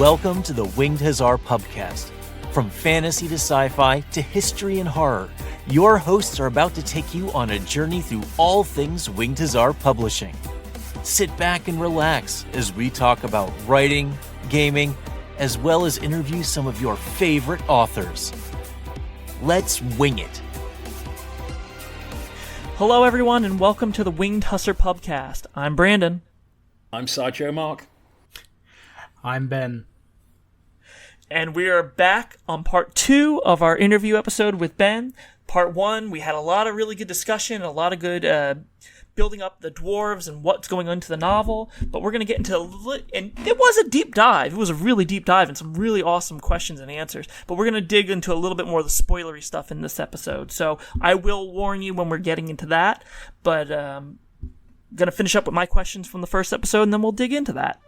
Welcome to the Winged Hussar Pubcast. From fantasy to sci-fi to history and horror, your hosts are about to take you on a journey through all things Winged Hussar Publishing. Sit back and relax as we talk about writing, gaming, as well as interview some of your favorite authors. Let's wing it. Hello everyone and welcome to the Winged Hussar Pubcast. I'm Brandon. I'm Sideshow Mark. I'm Ben. And we are back on part 2 of our interview episode with Ben. Part 1, we had a lot of really good discussion, a lot of good building up the dwarves and what's going on into the novel. But we're going to get into and it was a deep dive. It was a really deep dive and some really awesome questions and answers. But we're going to dig into a little bit more of the spoilery stuff in this episode. So I will warn you when we're getting into that. But I'm going to finish up with my questions from the first episode and then we'll dig into that.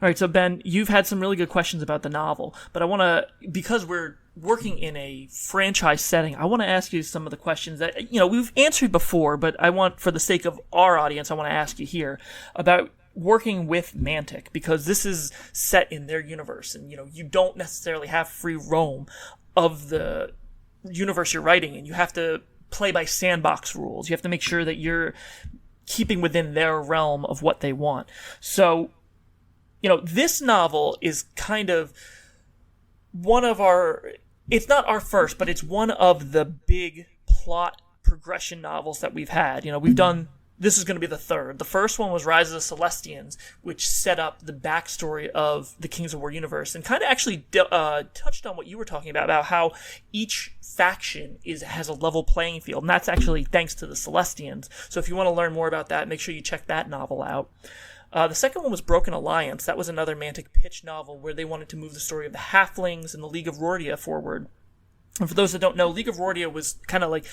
All right, so Ben, you've had some really good questions about the novel, but I want to, because we're working in a franchise setting, I want to ask you some of the questions that, we've answered before, but I want, for the sake of our audience, I want to ask you here about working with Mantic, because this is set in their universe, and, you don't necessarily have free roam of the universe you're writing, and you have to play by sandbox rules. You have to make sure that you're keeping within their realm of what they want. So, this novel is kind of one of it's not our first, but it's one of the big plot progression novels that we've had. This is going to be the third. The first one was Rise of the Celestians, which set up the backstory of the Kings of War universe and kind of actually touched on what you were talking about how each faction has a level playing field. And that's actually thanks to the Celestians. So if you want to learn more about that, make sure you check that novel out. The second one was Broken Alliance. That was another Mantic pitch novel where they wanted to move the story of the Halflings and the League of Rordia forward. And for those that don't know, League of Rordia was kind of like,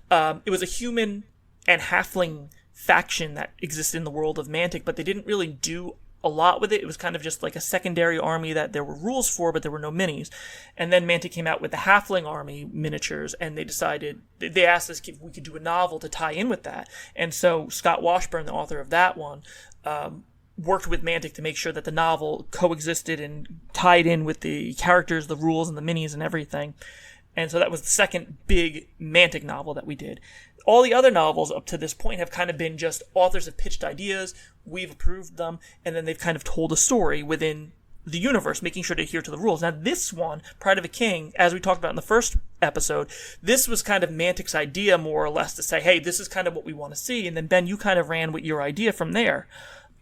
it was a human and halfling faction that existed in the world of Mantic, but they didn't really do a lot with it. It was kind of just like a secondary army that there were rules for, but there were no minis. And then Mantic came out with the Halfling army miniatures, and they asked us if we could do a novel to tie in with that. And so Scott Washburn, the author of that one, worked with Mantic to make sure that the novel coexisted and tied in with the characters, the rules, and the minis and everything. And so that was the second big Mantic novel that we did. All the other novels up to this point have kind of been just authors have pitched ideas, we've approved them, and then they've kind of told a story within the universe, making sure to adhere to the rules. Now this one, Pride of a King, as we talked about in the first episode, this was kind of Mantic's idea more or less to say, hey, this is kind of what we want to see. And then Ben, you kind of ran with your idea from there.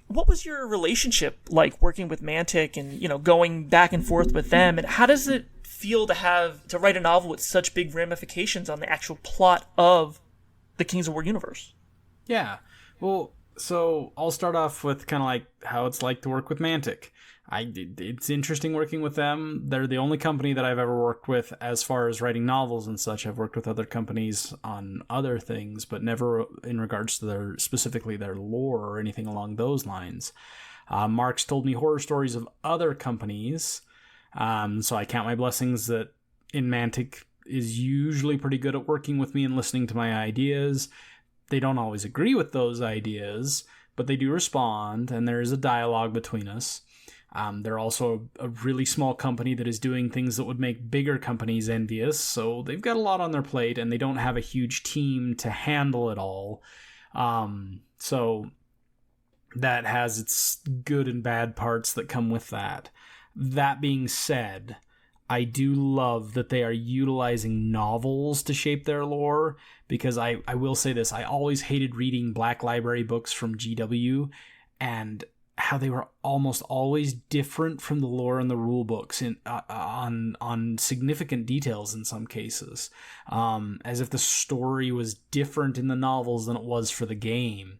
What was your relationship like working with Mantic and, going back and forth with them? And how does it feel to write a novel with such big ramifications on the actual plot of the Kings of War universe? Yeah. Well, so I'll start off with kind of like how it's like to work with Mantic. It's interesting working with them. They're the only company that I've ever worked with as far as writing novels and such. I've worked with other companies on other things, but never in regards to specifically their lore or anything along those lines. Mark's told me horror stories of other companies, so I count my blessings that in Mantic is usually pretty good at working with me and listening to my ideas. They don't always agree with those ideas, but they do respond, and there is a dialogue between us. They're also a really small company that is doing things that would make bigger companies envious, so they've got a lot on their plate, and they don't have a huge team to handle it all. So that has its good and bad parts that come with that. That being said, I do love that they are utilizing novels to shape their lore, because I will say this, I always hated reading Black Library books from GW, and how they were almost always different from the lore in the rule books on significant details in some cases, as if the story was different in the novels than it was for the game.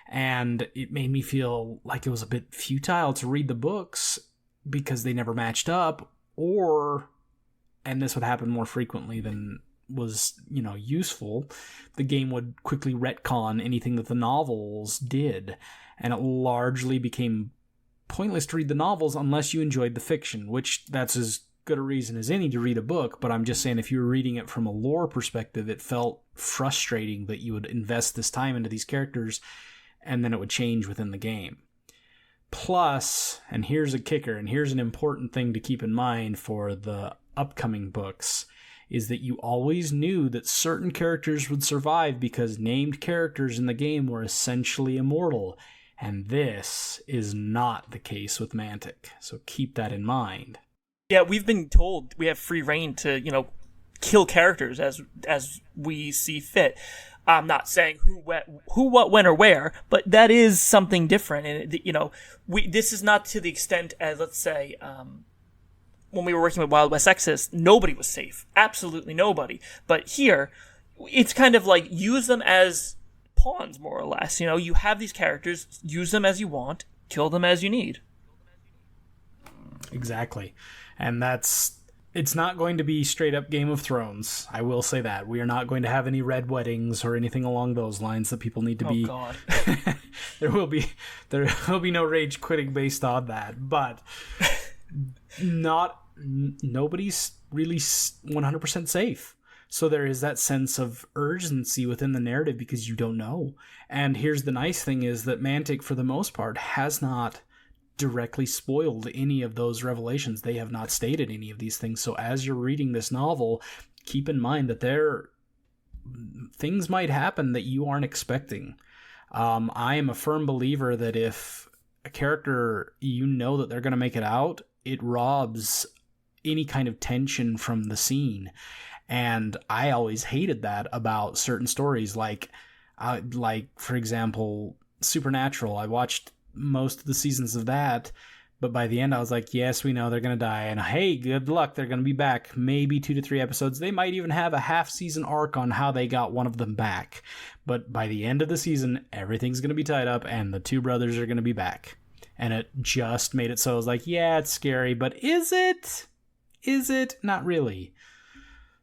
And it made me feel like it was a bit futile to read the books because they never matched up, and this would happen more frequently than was, useful, the game would quickly retcon anything that the novels did, and it largely became pointless to read the novels unless you enjoyed the fiction, which that's as good a reason as any to read a book, but I'm just saying if you were reading it from a lore perspective, it felt frustrating that you would invest this time into these characters and then it would change within the game. Plus, and here's a kicker, and here's an important thing to keep in mind for the upcoming books, is that you always knew that certain characters would survive because named characters in the game were essentially immortal. And this is not the case with Mantic. So keep that in mind. Yeah, we've been told we have free reign to, kill characters as we see fit. I'm not saying who, what, when, or where, but that is something different. And, this is not to the extent as, let's say, when we were working with Wild West Exodus, nobody was safe. Absolutely nobody. But here, it's kind of like use them as pawns, more or less. You have these characters, use them as you want, kill them as you need. Exactly. And it's not going to be straight up Game of Thrones. I will say that. We are not going to have any red weddings or anything along those lines that people need to be. Oh, God. There will be no rage quitting based on that. But nobody's really 100% safe. So there is that sense of urgency within the narrative because you don't know. And here's the nice thing is that Mantic, for the most part, has not directly spoiled any of those revelations. They have not stated any of these things. So as you're reading this novel, keep in mind that things might happen that you aren't expecting. I am a firm believer that if a character, that they're going to make it out, it robs any kind of tension from the scene. And I always hated that about certain stories, like for example, Supernatural. I watched most of the seasons of that, but by the end I was like, yes, we know they're going to die, and hey, good luck, they're going to be back. Maybe 2 to 3 episodes. They might even have a half-season arc on how they got one of them back. But by the end of the season, everything's going to be tied up, and the 2 brothers are going to be back. And it just made it so I was like, yeah, it's scary, but is it? Is it? Not really.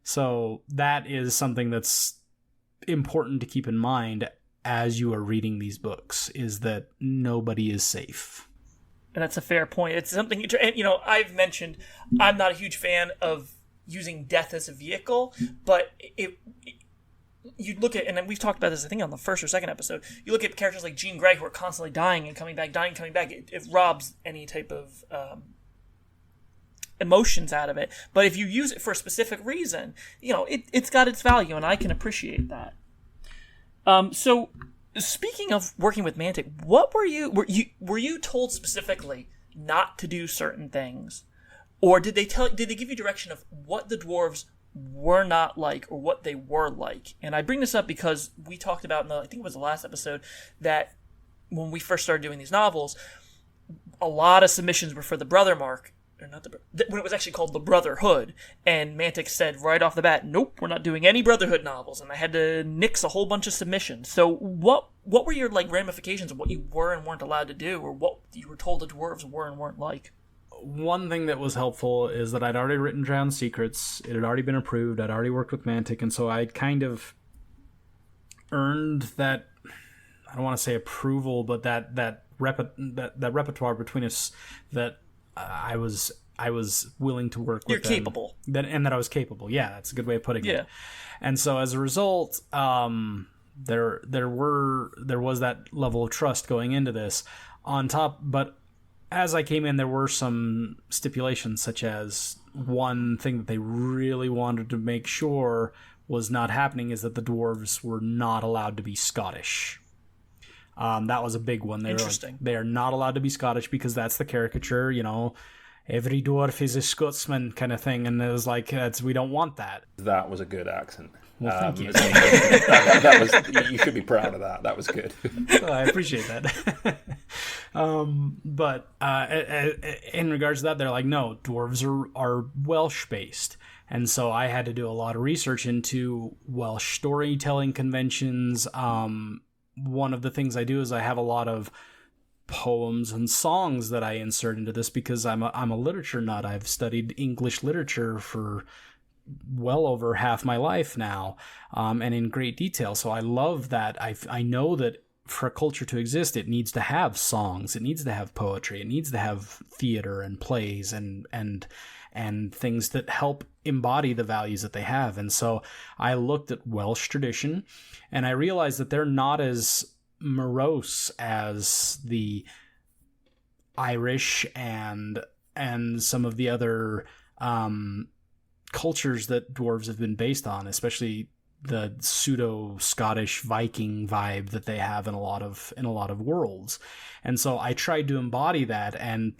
So that is something that's important to keep in mind as you are reading these books, is that nobody is safe. And that's a fair point. It's something, and I've mentioned I'm not a huge fan of using death as a vehicle, but you look at, and we've talked about this, I think, on the first or second episode, you look at characters like Jean Grey who are constantly dying and coming back, dying, coming back. It robs any type of emotions out of it. But if you use it for a specific reason, it's got its value, and I can appreciate that. So speaking of working with Mantic, what were you told specifically not to do certain things, or did they give you direction of what the dwarves were not like or what they were like? And I bring this up because we talked about I think it was the last episode, that when we first started doing these novels, a lot of submissions were for the brother mark. Or not when it was actually called the Brotherhood, and Mantic said right off the bat, nope, we're not doing any Brotherhood novels, and I had to nix a whole bunch of submissions. So what were your ramifications of what you were and weren't allowed to do, or what you were told the dwarves were and weren't like? One thing that was helpful is that I'd already written Drowned Secrets. It had already been approved. I'd already worked with Mantic, and so I'd kind of earned that, I don't want to say approval, but that repertoire between us, that I was willing to work with them. You're capable. And that I was capable. Yeah, that's a good way of putting it. And so as a result, there was that level of trust going into this on top. But as I came in, there were some stipulations, such as one thing that they really wanted to make sure was not happening is that the dwarves were not allowed to be Scottish. That was a big one. Interesting. They are not allowed to be Scottish because that's the caricature, every dwarf is a Scotsman kind of thing. And it was like, we don't want that. That was a good accent. Well, thank you. You should be proud of that. That was good. Well, I appreciate that. But in regards to that, they're like, no, dwarves are Welsh-based. And so I had to do a lot of research into Welsh storytelling conventions. One of the things I do is I have a lot of poems and songs that I insert into this because I'm a literature nut. I've studied English literature for well over half my life now, and in great detail. So I love that. I know that for a culture to exist, it needs to have songs, it needs to have poetry, it needs to have theater and plays and things that help embody the values that they have. And so I looked at Welsh tradition, and I realized that they're not as morose as the Irish and some of the other cultures that dwarves have been based on, especially the pseudo Scottish Viking vibe that they have in a lot of worlds. And so I tried to embody that and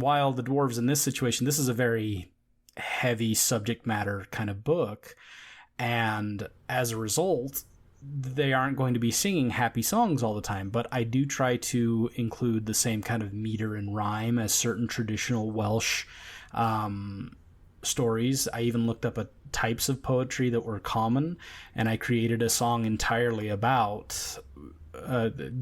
while the dwarves in this situation, this is a very heavy subject matter kind of book, and as a result they aren't going to be singing happy songs all the time, but I do try to include the same kind of meter and rhyme as certain traditional Welsh stories. I even looked up types of poetry that were common, and I created a song entirely about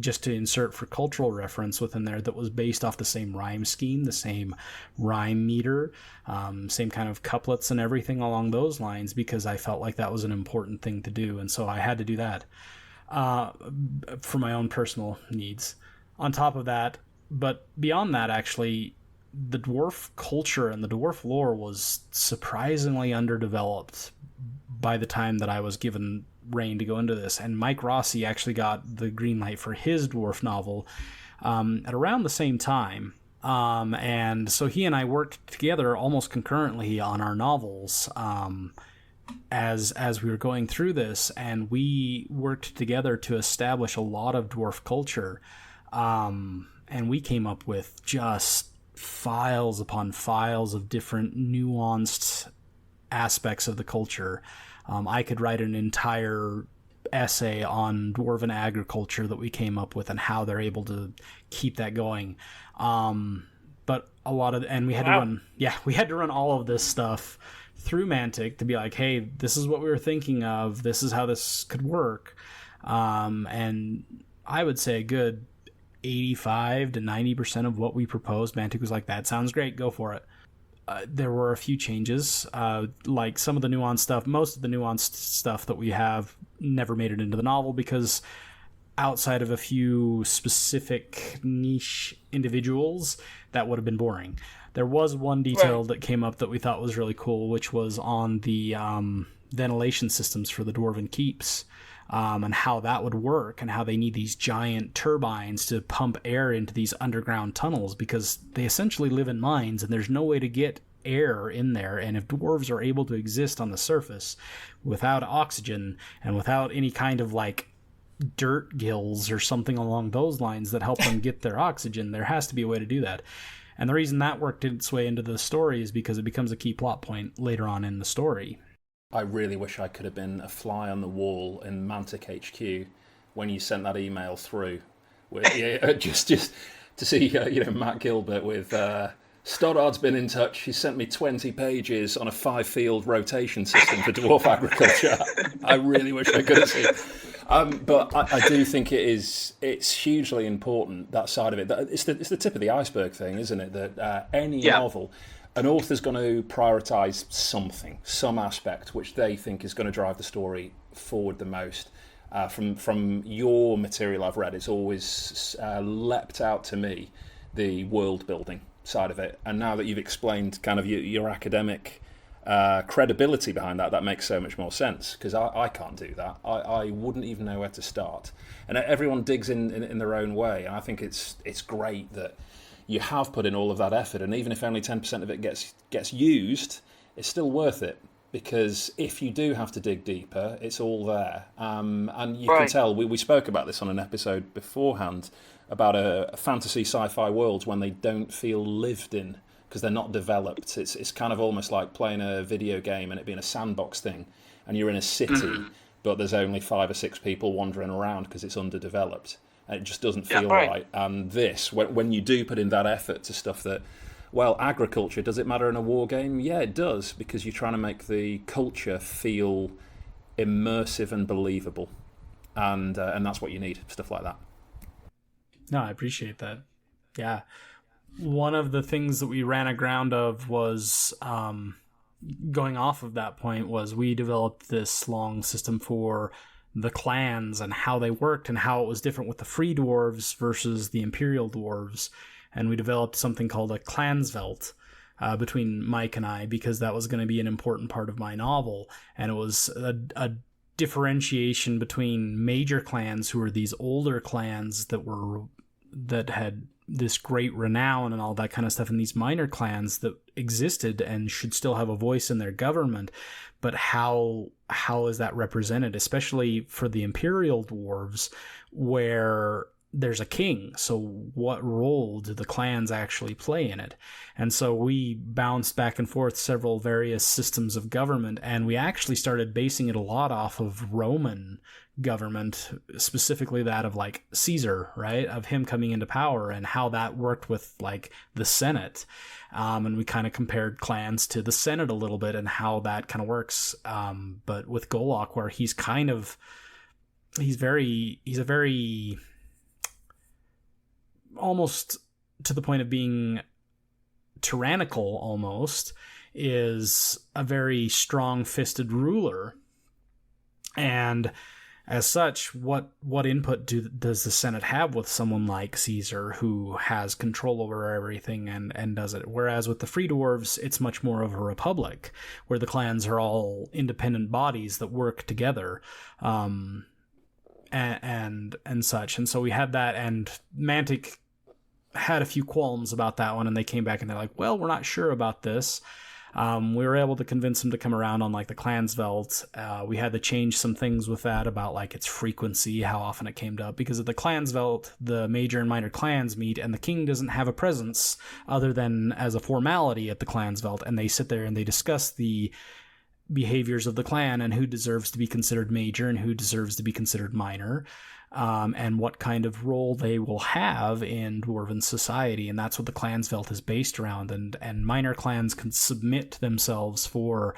just to insert for cultural reference within there, that was based off the same rhyme scheme, the same rhyme meter, same kind of couplets and everything along those lines, because I felt like that was an important thing to do, and so I had to do that for my own personal needs. On top of that, but beyond that, actually, the dwarf culture and the dwarf lore was surprisingly underdeveloped by the time that I was given rein to go into this. And Mike Rossi actually got the green light for his dwarf novel at around the same time. And so he and I worked together almost concurrently on our novels as we were going through this, and we worked together to establish a lot of dwarf culture. And we came up with just files upon files of different nuanced aspects of the culture. I could write an entire essay on dwarven agriculture that we came up with and how they're able to keep that going. But a lot of, and we had to run all of this stuff through Mantic to be like, hey, this is what we were thinking of. This is how this could work. And I would say a good 85 to 90% of what we proposed, Mantic was like, that sounds great, go for it. There were a few changes, like some of the nuanced stuff. Most of the nuanced stuff that we have never made it into the novel, because outside of a few specific niche individuals, that would have been boring. There was one detail that came up that we thought was really cool, which was on the ventilation systems for the dwarven keeps, and how that would work, and how they need these giant turbines to pump air into these underground tunnels, because they essentially live in mines and there's no way to get air in there. And if dwarves are able to exist on the surface without oxygen and without any kind of like dirt gills or something along those lines that help them get their oxygen, there has to be a way to do that. And the reason that worked its way into the story is because it becomes a key plot point later on in the story. I really wish I could have been a fly on the wall in Mantic HQ when you sent that email through, just to see Matt Gilbert with Stoddard's been in touch. He sent me 20 pages on a 5-field rotation system for dwarf agriculture. I really wish I could have seen. But I do think it's hugely important, that side of it. It's the tip of the iceberg thing, isn't it? That any novel, an author's going to prioritise something, some aspect, which they think is going to drive the story forward the most. From your material I've read, it's always leapt out to me, the world building side of it. And now that you've explained kind of your academic credibility behind that makes so much more sense, because I can't do that. I wouldn't even know where to start. And everyone digs in their own way, and I think it's great that you have put in all of that effort, and even if only 10% of it gets used, it's still worth it, because if you do have to dig deeper, it's all there. And you can tell, we spoke about this on an episode beforehand, about a fantasy sci-fi worlds when they don't feel lived in, because they're not developed. It's kind of almost like playing a video game and it being a sandbox thing, and you're in a city, but there's only 5 or 6 people wandering around because it's underdeveloped. And it just doesn't feel right. And this, when you do put in that effort to stuff that, well, agriculture, does it matter in a war game? Yeah, it does, because you're trying to make the culture feel immersive and believable. And that's what you need, stuff like that. No, I appreciate that. Yeah. One of the things that we ran aground of was, going off of that point, was we developed this long system for the clans and how they worked and how it was different with the free dwarves versus the imperial dwarves. And we developed something called a clansvelt between Mike and I, because that was going to be an important part of my novel. And it was a differentiation between major clans, who were these older clans that had this great renown and all that kind of stuff, and these minor clans that existed and should still have a voice in their government. But how is that represented, especially for the Imperial dwarves, where there's a king? So what role do the clans actually play in it? And so we bounced back and forth several various systems of government, and we actually started basing it a lot off of Roman government, specifically that of like Caesar, right? Of him coming into power and how that worked with like the Senate. And we kind of compared clans to the Senate a little bit and how that kind of works. But with Golok, where he's a very almost to the point of being tyrannical almost, is a very strong-fisted ruler. And as such, what input does the Senate have with someone like Caesar, who has control over everything and does it? Whereas with the Free Dwarves, it's much more of a republic, where the clans are all independent bodies that work together, and such. And so we had that, and Mantic had a few qualms about that one, and they came back and they're like, well, we're not sure about this. We were able to convince them to come around on like the Clansvelt. We had to change some things with that about like its frequency, how often it came up, because at the Clansvelt, the major and minor clans meet, and the king doesn't have a presence other than as a formality at the Clansvelt, and they sit there and they discuss the behaviors of the clan and who deserves to be considered major and who deserves to be considered minor, and what kind of role they will have in dwarven society. And that's what the Clansvelt is based around. And minor clans can submit themselves for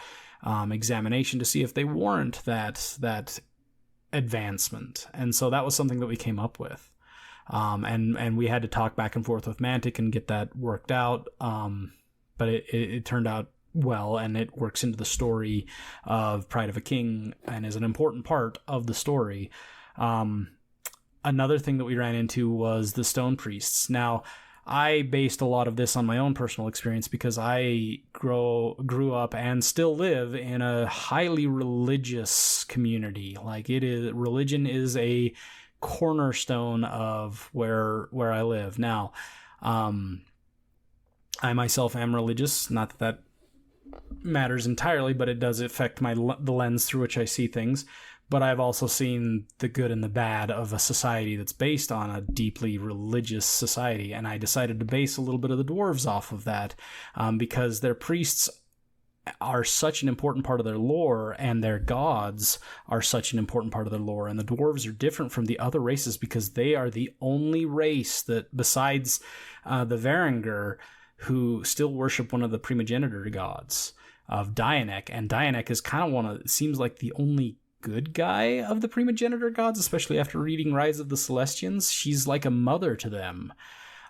examination to see if they warrant that advancement. And so that was something that we came up with. And we had to talk back and forth with Mantic and get that worked out. But it turned out well, and it works into the story of Pride of a King and is an important part of the story. Another thing that we ran into was the Stone Priests. Now, I based a lot of this on my own personal experience because I grew up and still live in a highly religious community. Like religion is a cornerstone of where I live. Now, I myself am religious, not that matters entirely, but it does affect the lens through which I see things. But I've also seen the good and the bad of a society that's based on a deeply religious society, and I decided to base a little bit of the dwarves off of that, because their priests are such an important part of their lore, and their gods are such an important part of their lore. And the dwarves are different from the other races because they are the only race that, besides the Varangur, who still worship one of the primogenitor gods of Dianek. And Dianek is kind of it seems like the only good guy of the primogenitor gods, especially after reading Rise of the Celestians. She's like a mother to them.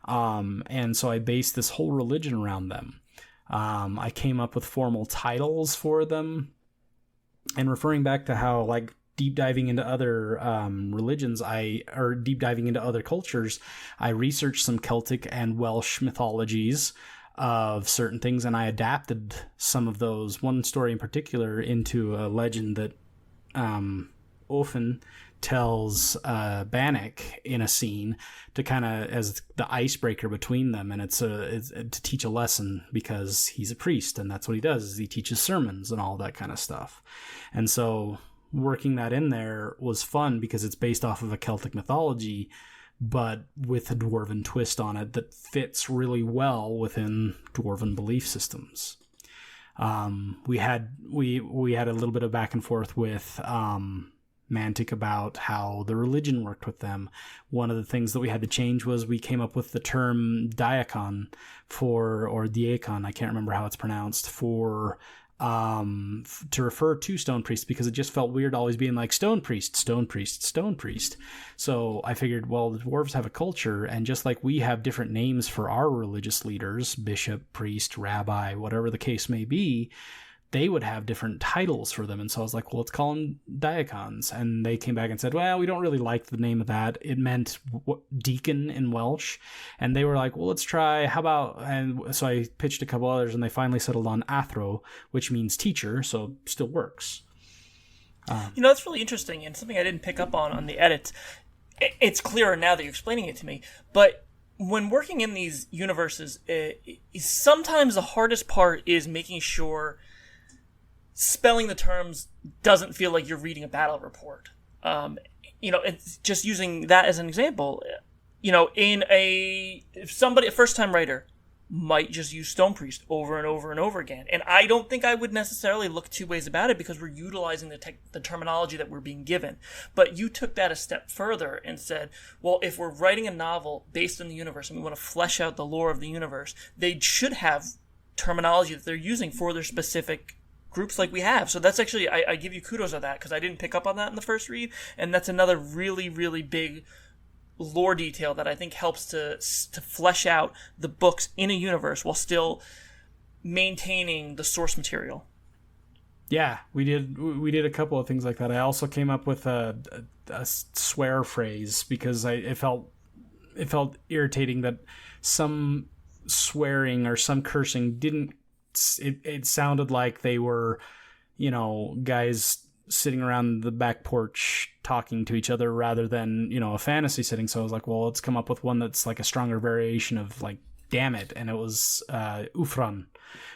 And so I based this whole religion around them. I came up with formal titles for them. And referring back to how, like, deep diving into other religions, deep diving into other cultures, I researched some Celtic and Welsh mythologies of certain things, and I adapted some of those, one story in particular, into a legend that Ofin tells Bannock in a scene to kind of as the icebreaker between them, and it's to teach a lesson because he's a priest, and that's what he does, is he teaches sermons and all that kind of stuff. And so working that in there was fun because it's based off of a Celtic mythology, but with a dwarven twist on it that fits really well within dwarven belief systems. We had a little bit of back and forth with Mantic about how the religion worked with them. One of the things that we had to change was we came up with the term diakon or diakon, I can't remember how it's pronounced, to refer to stone priests, because it just felt weird always being like stone priest, stone priest, stone priest. So I figured, well, the dwarves have a culture, and just like we have different names for our religious leaders, bishop, priest, rabbi, whatever the case may be, they would have different titles for them. And so I was like, well, let's call them diakons. And they came back and said, well, we don't really like the name of that. It meant deacon in Welsh. And they were like, well, let's try, how about, and so I pitched a couple others, and they finally settled on athro, which means teacher, so still works. That's really interesting and something I didn't pick up on the edits. It's clearer now that you're explaining it to me, but when working in these universes, sometimes the hardest part is making sure spelling the terms doesn't feel like you're reading a battle report. It's just using that as an example. If somebody, a first-time writer, might just use Stone Priest over and over and over again. And I don't think I would necessarily look two ways about it because we're utilizing the terminology that we're being given. But you took that a step further and said, well, if we're writing a novel based on the universe and we want to flesh out the lore of the universe, they should have terminology that they're using for their specific groups like we have. So that's actually, I give you kudos on that because I didn't pick up on that in the first read. And that's another really, really big lore detail that I think helps to flesh out the books in a universe while still maintaining the source material. Yeah, we did a couple of things like that. I also came up with a swear phrase because it felt irritating that some swearing or some cursing didn't. It sounded like they were, guys sitting around the back porch talking to each other rather than, a fantasy setting. So I was like, well, let's come up with one that's like a stronger variation of like, damn it. And it was Ufran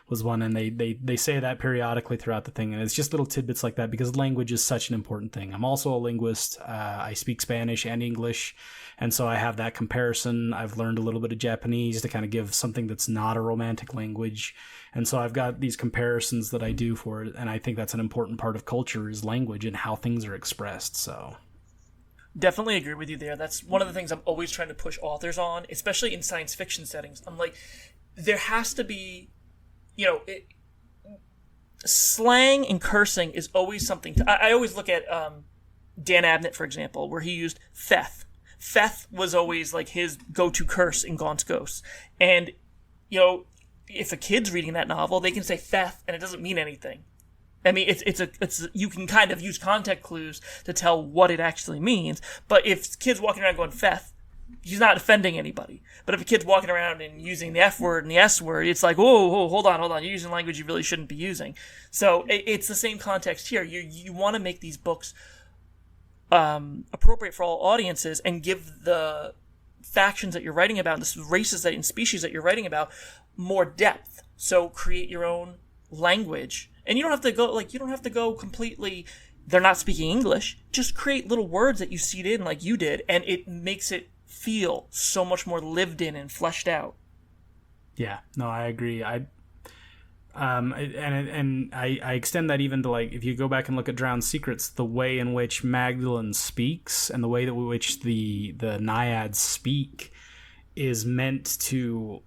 was one. And they say that periodically throughout the thing. And it's just little tidbits like that because language is such an important thing. I'm also a linguist. I speak Spanish and English. And so I have that comparison. I've learned a little bit of Japanese to kind of give something that's not a romantic language. And so I've got these comparisons that I do for it. And I think that's an important part of culture is language and how things are expressed. So definitely agree with you there. That's one of the things I'm always trying to push authors on, especially in science fiction settings. I'm like, there has to be, slang and cursing is always something. I always look at Dan Abnett, for example, where he used Theth. Theth was always like his go-to curse in Gaunt's Ghosts. And, if a kid's reading that novel, they can say Theth and it doesn't mean anything. I mean, it's you can kind of use context clues to tell what it actually means. But if kids walking around going Theth, he's not offending anybody. But if a kid's walking around and using the F word and the S word, it's like, whoa, hold on, you're using language you really shouldn't be using. So it's the same context here. You want to make these books appropriate for all audiences and give the factions that you're writing about, the races and species that you're writing about, more depth. So create your own language. And you don't have to go completely, they're not speaking English. Just create little words that you seed in like you did, and it makes it feel so much more lived in and fleshed out. Yeah, no, I agree. I extend that even to, like, if you go back and look at Drowned Secrets, the way in which Magdalene speaks and the way in which the naiads speak is meant to.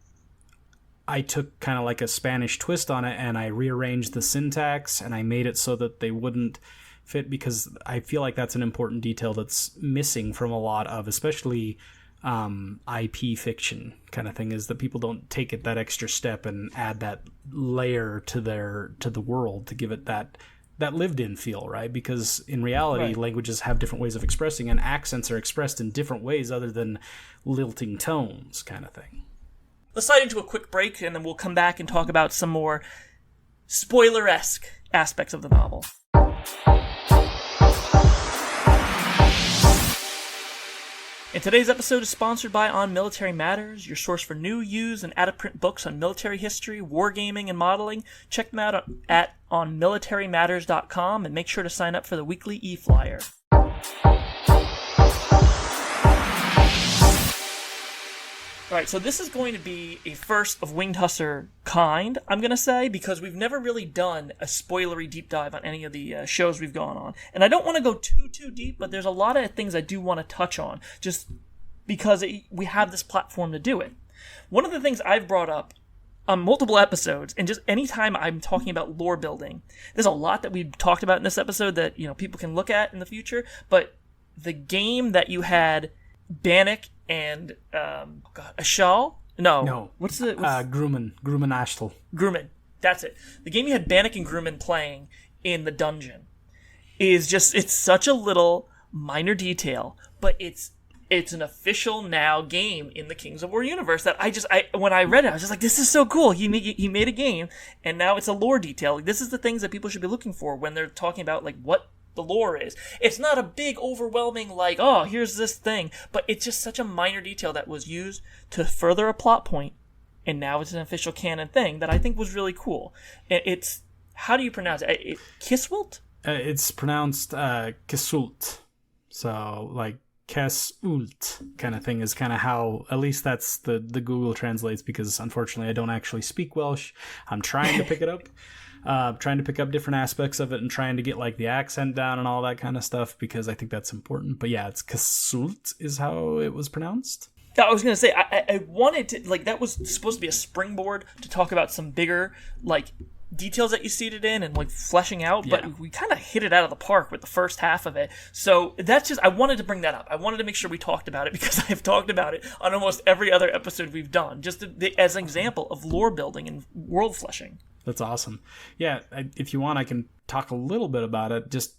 I took kind of like a Spanish twist on it and I rearranged the syntax and I made it so that they wouldn't fit because I feel like that's an important detail that's missing from a lot of, especially IP fiction kind of thing, is that people don't take it that extra step and add that layer to the world to give it that lived in feel, right? Because in reality, languages have different ways of expressing and accents are expressed in different ways other than lilting tones kind of thing. Let's slide into a quick break, and then we'll come back and talk about some more spoiler-esque aspects of the novel. And today's episode is sponsored by On Military Matters, your source for new, used, and out-of-print books on military history, wargaming, and modeling. Check them out at onmilitarymatters.com, and make sure to sign up for the weekly e-flyer. Alright, so this is going to be a first of Winged Hussar kind, I'm going to say, because we've never really done a spoilery deep dive on any of the shows we've gone on. And I don't want to go too deep, but there's a lot of things I do want to touch on, just because we have this platform to do it. One of the things I've brought up on multiple episodes, and just anytime I'm talking about lore building, there's a lot that we've talked about in this episode that people can look at in the future, but the game that you had Bannock and Ashal? No. What's Grumman Ashtal. Grumman. That's it. The game you had Bannock and Grumman playing in the dungeon is it's such a little minor detail, but it's an official now game in the Kings of War universe that when I read it, I was just like, this is so cool. He made a game, and now it's a lore detail. This is the things that people should be looking for when they're talking about like what the lore is. It's not a big, overwhelming, like, oh, here's this thing, but it's just such a minor detail that was used to further a plot point, and now it's an official canon thing that I think was really cool. It's, how do you pronounce it? Kiswult? It's pronounced Kesult. So, like, Kesult kind of thing is kind of how, at least that's the Google translates, because unfortunately I don't actually speak Welsh. I'm trying to pick it up. Trying to pick up different aspects of it and trying to get like the accent down and all that kind of stuff, because I think that's important. But yeah, it's Kesult is how it was pronounced. I was going to say, I wanted to, like, that was supposed to be a springboard to talk about some bigger, like, details that you see it in and, like, fleshing out, but we kind of hit it out of the park with the first half of it. So that's just, I wanted to bring that up. I wanted to make sure we talked about it, because I've talked about it on almost every other episode we've done, just as an example of lore building and world fleshing. That's awesome. Yeah, if you want, I can talk a little bit about it. Just,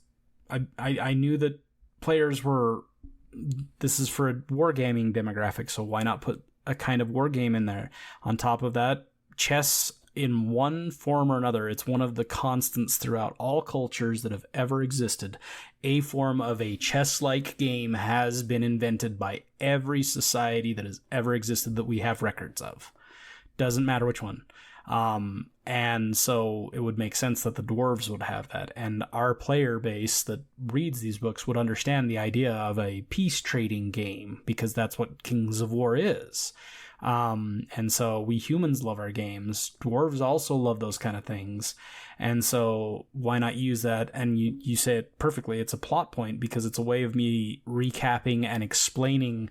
I knew that players were, this is for a wargaming demographic, so why not put a kind of war game in there? On top of that, chess in one form or another, it's one of the constants throughout all cultures that have ever existed. A form of a chess-like game has been invented by every society that has ever existed that we have records of. Doesn't matter which one. And so it would make sense that the dwarves would have that. And our player base that reads these books would understand the idea of a peace trading game, because that's what Kings of War is. And so we humans love our games. Dwarves also love those kind of things. And so why not use that? And you say it perfectly. It's a plot point, because it's a way of me recapping and explaining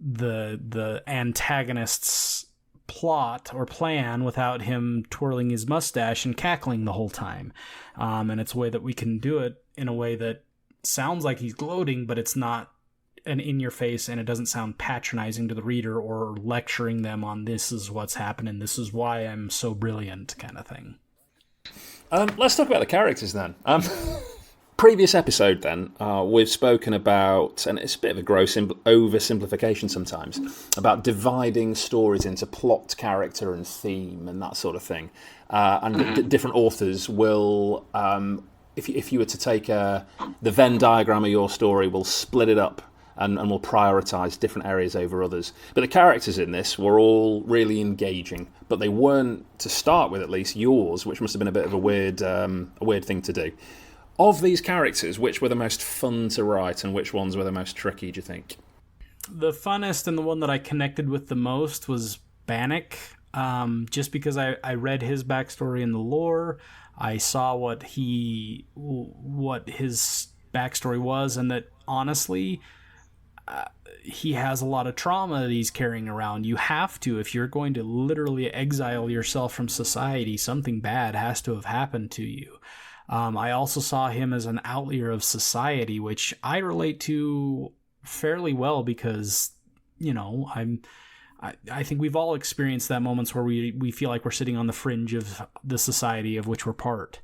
the antagonist's plot or plan without him twirling his mustache and cackling the whole time. And it's a way that we can do it in a way that sounds like he's gloating, but it's not an in-your-face, and it doesn't sound patronizing to the reader or lecturing them on this is what's happening, this is why I'm so brilliant kind of thing. Let's talk about the characters then. Previous episode then, we've spoken about, and it's a bit of a gross oversimplification sometimes, about dividing stories into plot, character and theme and that sort of thing. And different authors will, if you were to take the Venn diagram of your story, will split it up and will prioritise different areas over others. But the characters in this were all really engaging, but they weren't, to start with at least, yours, which must have been a bit of a weird thing to do. Of these characters, which were the most fun to write and which ones were the most tricky, do you think? The funnest and the one that I connected with the most was Bannock, just because I read his backstory in the lore. I saw what his backstory was, and that honestly, he has a lot of trauma that he's carrying around. You have to, if you're going to literally exile yourself from society, something bad has to have happened to you. I also saw him as an outlier of society, which I relate to fairly well, because, you know, I think we've all experienced that moments where we feel like we're sitting on the fringe of the society of which we're part,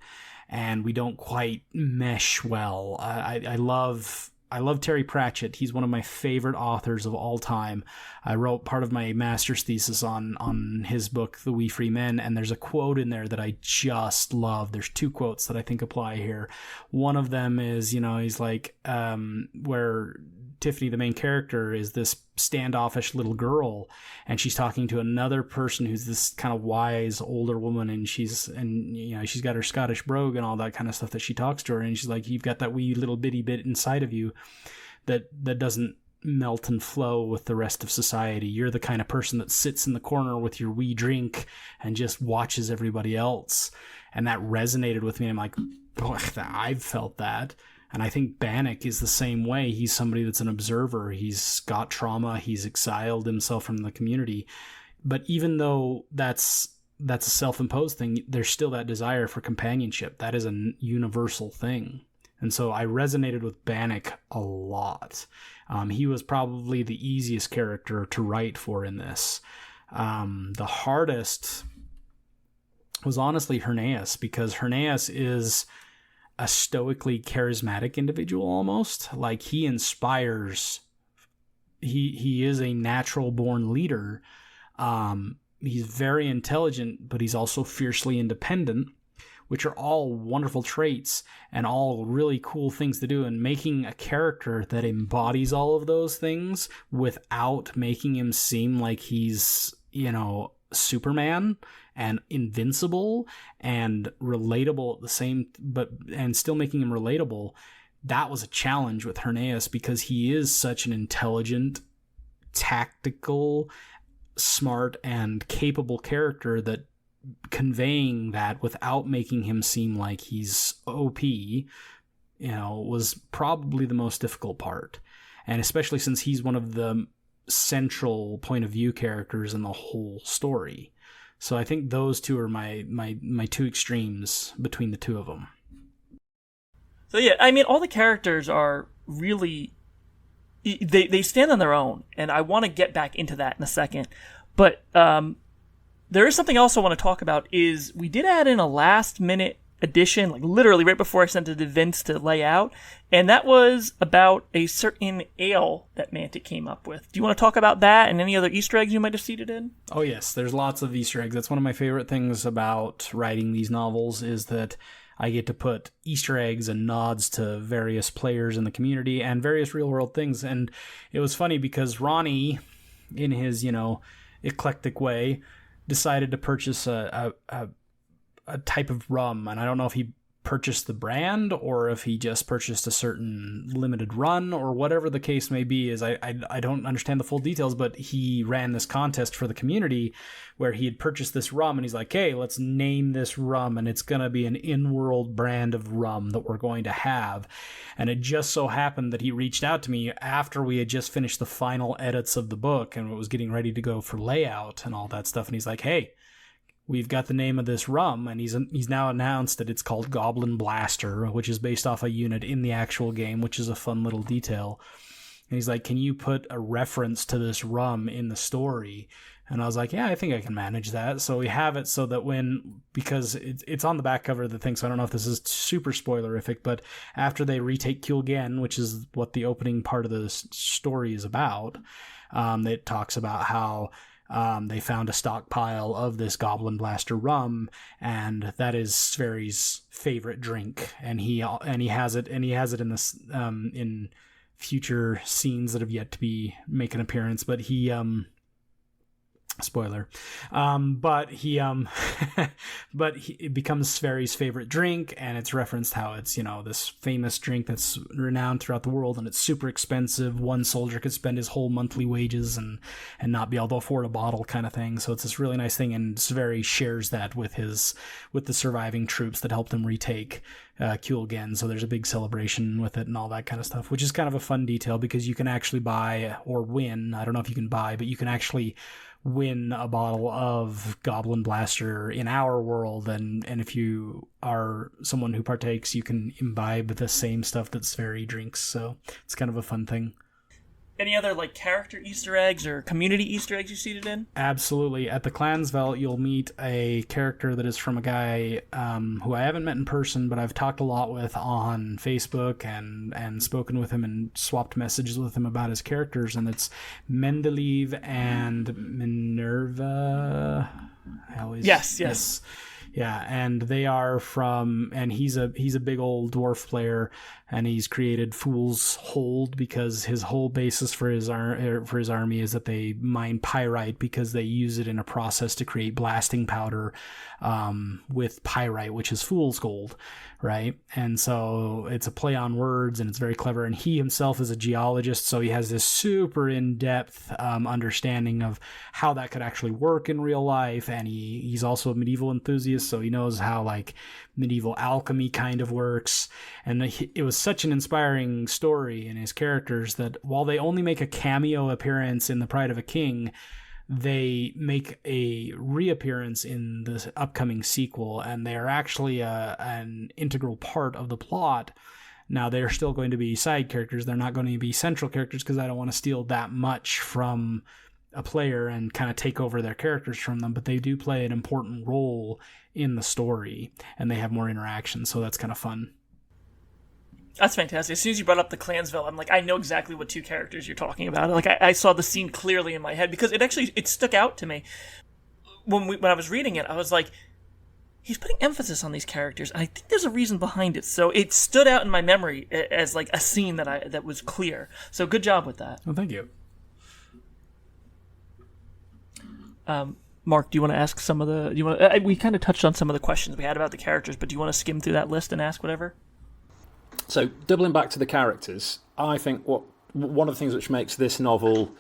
and we don't quite mesh well. I love Terry Pratchett. He's one of my favorite authors of all time. I wrote part of my master's thesis on his book, The We Free Men, and there's a quote in there that I just love. There's two quotes that I think apply here. One of them is, you know, he's like, where Tiffany, the main character, is this standoffish little girl, and she's talking to another person who's this kind of wise older woman, and she's got her Scottish brogue and all that kind of stuff that she talks to her, and she's like, you've got that wee little bitty bit inside of you that doesn't melt and flow with the rest of society. You're the kind of person that sits in the corner with your wee drink and just watches everybody else. And that resonated with me. I'm like, oh, I've felt that. And I think Bannock is the same way. He's somebody that's an observer. He's got trauma. He's exiled himself from the community. But even though that's a self-imposed thing, there's still that desire for companionship. That is a universal thing. And so I resonated with Bannock a lot. He was probably the easiest character to write for in this. The hardest was honestly Herneas, because Herneas is a stoically charismatic individual almost. Like, he inspires. He is a natural born leader. He's very intelligent, but he's also fiercely independent, which are all wonderful traits and all really cool things to do, and making a character that embodies all of those things without making him seem like he's, Superman and invincible and relatable at the same, and still making him relatable. That was a challenge with Herneas because he is such an intelligent, tactical, smart, and capable character that conveying that without making him seem like he's OP, was probably the most difficult part. And especially since he's one of the central point of view characters in the whole story. So I think those two are my two extremes between the two of them. So yeah, I mean, all the characters are really, they stand on their own, and I want to get back into that in a second. But there is something else I want to talk about, is we did add in a last-minute addition, like literally right before I sent it to Vince to lay out, and that was about a certain ale that Mantic came up with. Do you want to talk about that and any other Easter eggs you might have seeded in? Oh yes, there's lots of Easter eggs. That's one of my favorite things about writing these novels, is that I get to put Easter eggs and nods to various players in the community and various real-world things. And it was funny because Ronnie, in his, eclectic way, decided to purchase a type of rum. And I don't know if he purchased the brand or if he just purchased a certain limited run or whatever the case may be. Is I don't understand the full details, but he ran this contest for the community where he had purchased this rum, and he's like, hey, let's name this rum, and it's going to be an in-world brand of rum that we're going to have. And it just so happened that he reached out to me after we had just finished the final edits of the book and it was getting ready to go for layout and all that stuff. And he's like, hey, we've got the name of this rum, and he's now announced that it's called Goblin Blaster, which is based off a unit in the actual game, which is a fun little detail. And he's like, can you put a reference to this rum in the story? And I was like, yeah, I think I can manage that. So we have it so that because it's on the back cover of the thing, so I don't know if this is super spoilerific, but after they retake Kulgen, which is what the opening part of the story is about, it talks about how they found a stockpile of this Goblin Blaster rum, and that is Sverry's favorite drink. And he has it in this in future scenes that have yet to make an appearance. But he spoiler, but it becomes Sverry's favorite drink, and it's referenced how it's, this famous drink that's renowned throughout the world, and it's super expensive. One soldier could spend his whole monthly wages and not be able to afford a bottle, kind of thing. So it's this really nice thing, and Sverry shares that with the surviving troops that helped him retake Kulgen. So there's a big celebration with it and all that kind of stuff, which is kind of a fun detail because you can actually buy or win. I don't know if you can buy, but you can actually win a bottle of Goblin Blaster in our world, and if you are someone who partakes, you can imbibe the same stuff that Sverry drinks. So it's kind of a fun thing. Any other character Easter eggs or community Easter eggs you seeded in? Absolutely. At the Clansveld, you'll meet a character that is from a guy who I haven't met in person, but I've talked a lot with on Facebook and spoken with him and swapped messages with him about his characters, and it's Mendeleev and Minerva. Yes. Yeah, and they are and he's a big old dwarf player, and he's created Fool's Hold because his whole basis for his army is that they mine pyrite because they use it in a process to create blasting powder with pyrite, which is fool's gold, right? And so it's a play on words, and it's very clever. And he himself is a geologist, so he has this super in-depth understanding of how that could actually work in real life. And he's also a medieval enthusiast, so he knows how medieval alchemy kind of works. And it was such an inspiring story in his characters that while they only make a cameo appearance in The Pride of a King, they make a reappearance in the upcoming sequel, and they are actually an integral part of the plot. Now, they're still going to be side characters. They're not going to be central characters because I don't want to steal that much from a player and kind of take over their characters from them, but they do play an important role in the story, and they have more interaction, so that's kind of fun. That's fantastic. As soon as you brought up the Clansville, I'm like, I know exactly what two characters you're talking about. I saw the scene clearly in my head because it stuck out to me. When I was reading it, I was like, he's putting emphasis on these characters, and I think there's a reason behind it. So it stood out in my memory as like a scene that was clear. So good job with that. Well, thank you. Mark, do you want to ask some of the? We kind of touched on some of the questions we had about the characters, but do you want to skim through that list and ask whatever? So doubling back to the characters, I think one of the things which makes this novel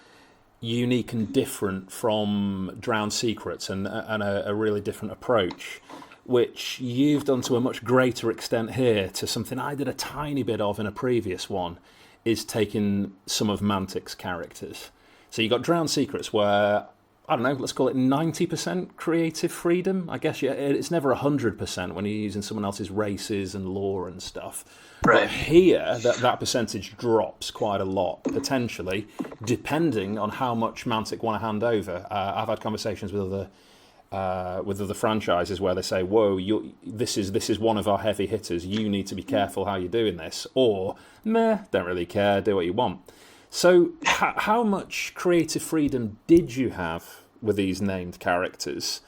unique and different from Drowned Secrets and a really different approach, which you've done to a much greater extent here, to something I did a tiny bit of in a previous one, is taking some of Mantic's characters. So you got Drowned Secrets where, I don't know, let's call it 90% creative freedom. I guess it's never 100% when you're using someone else's races and lore and stuff. Right. But here, that percentage drops quite a lot, potentially, depending on how much Mantic want to hand over. I've had conversations with other franchises where they say, "Whoa, this is one of our heavy hitters. You need to be careful how you're doing this," or "Meh, don't really care. Do what you want." So, how much creative freedom did you have with these named characters,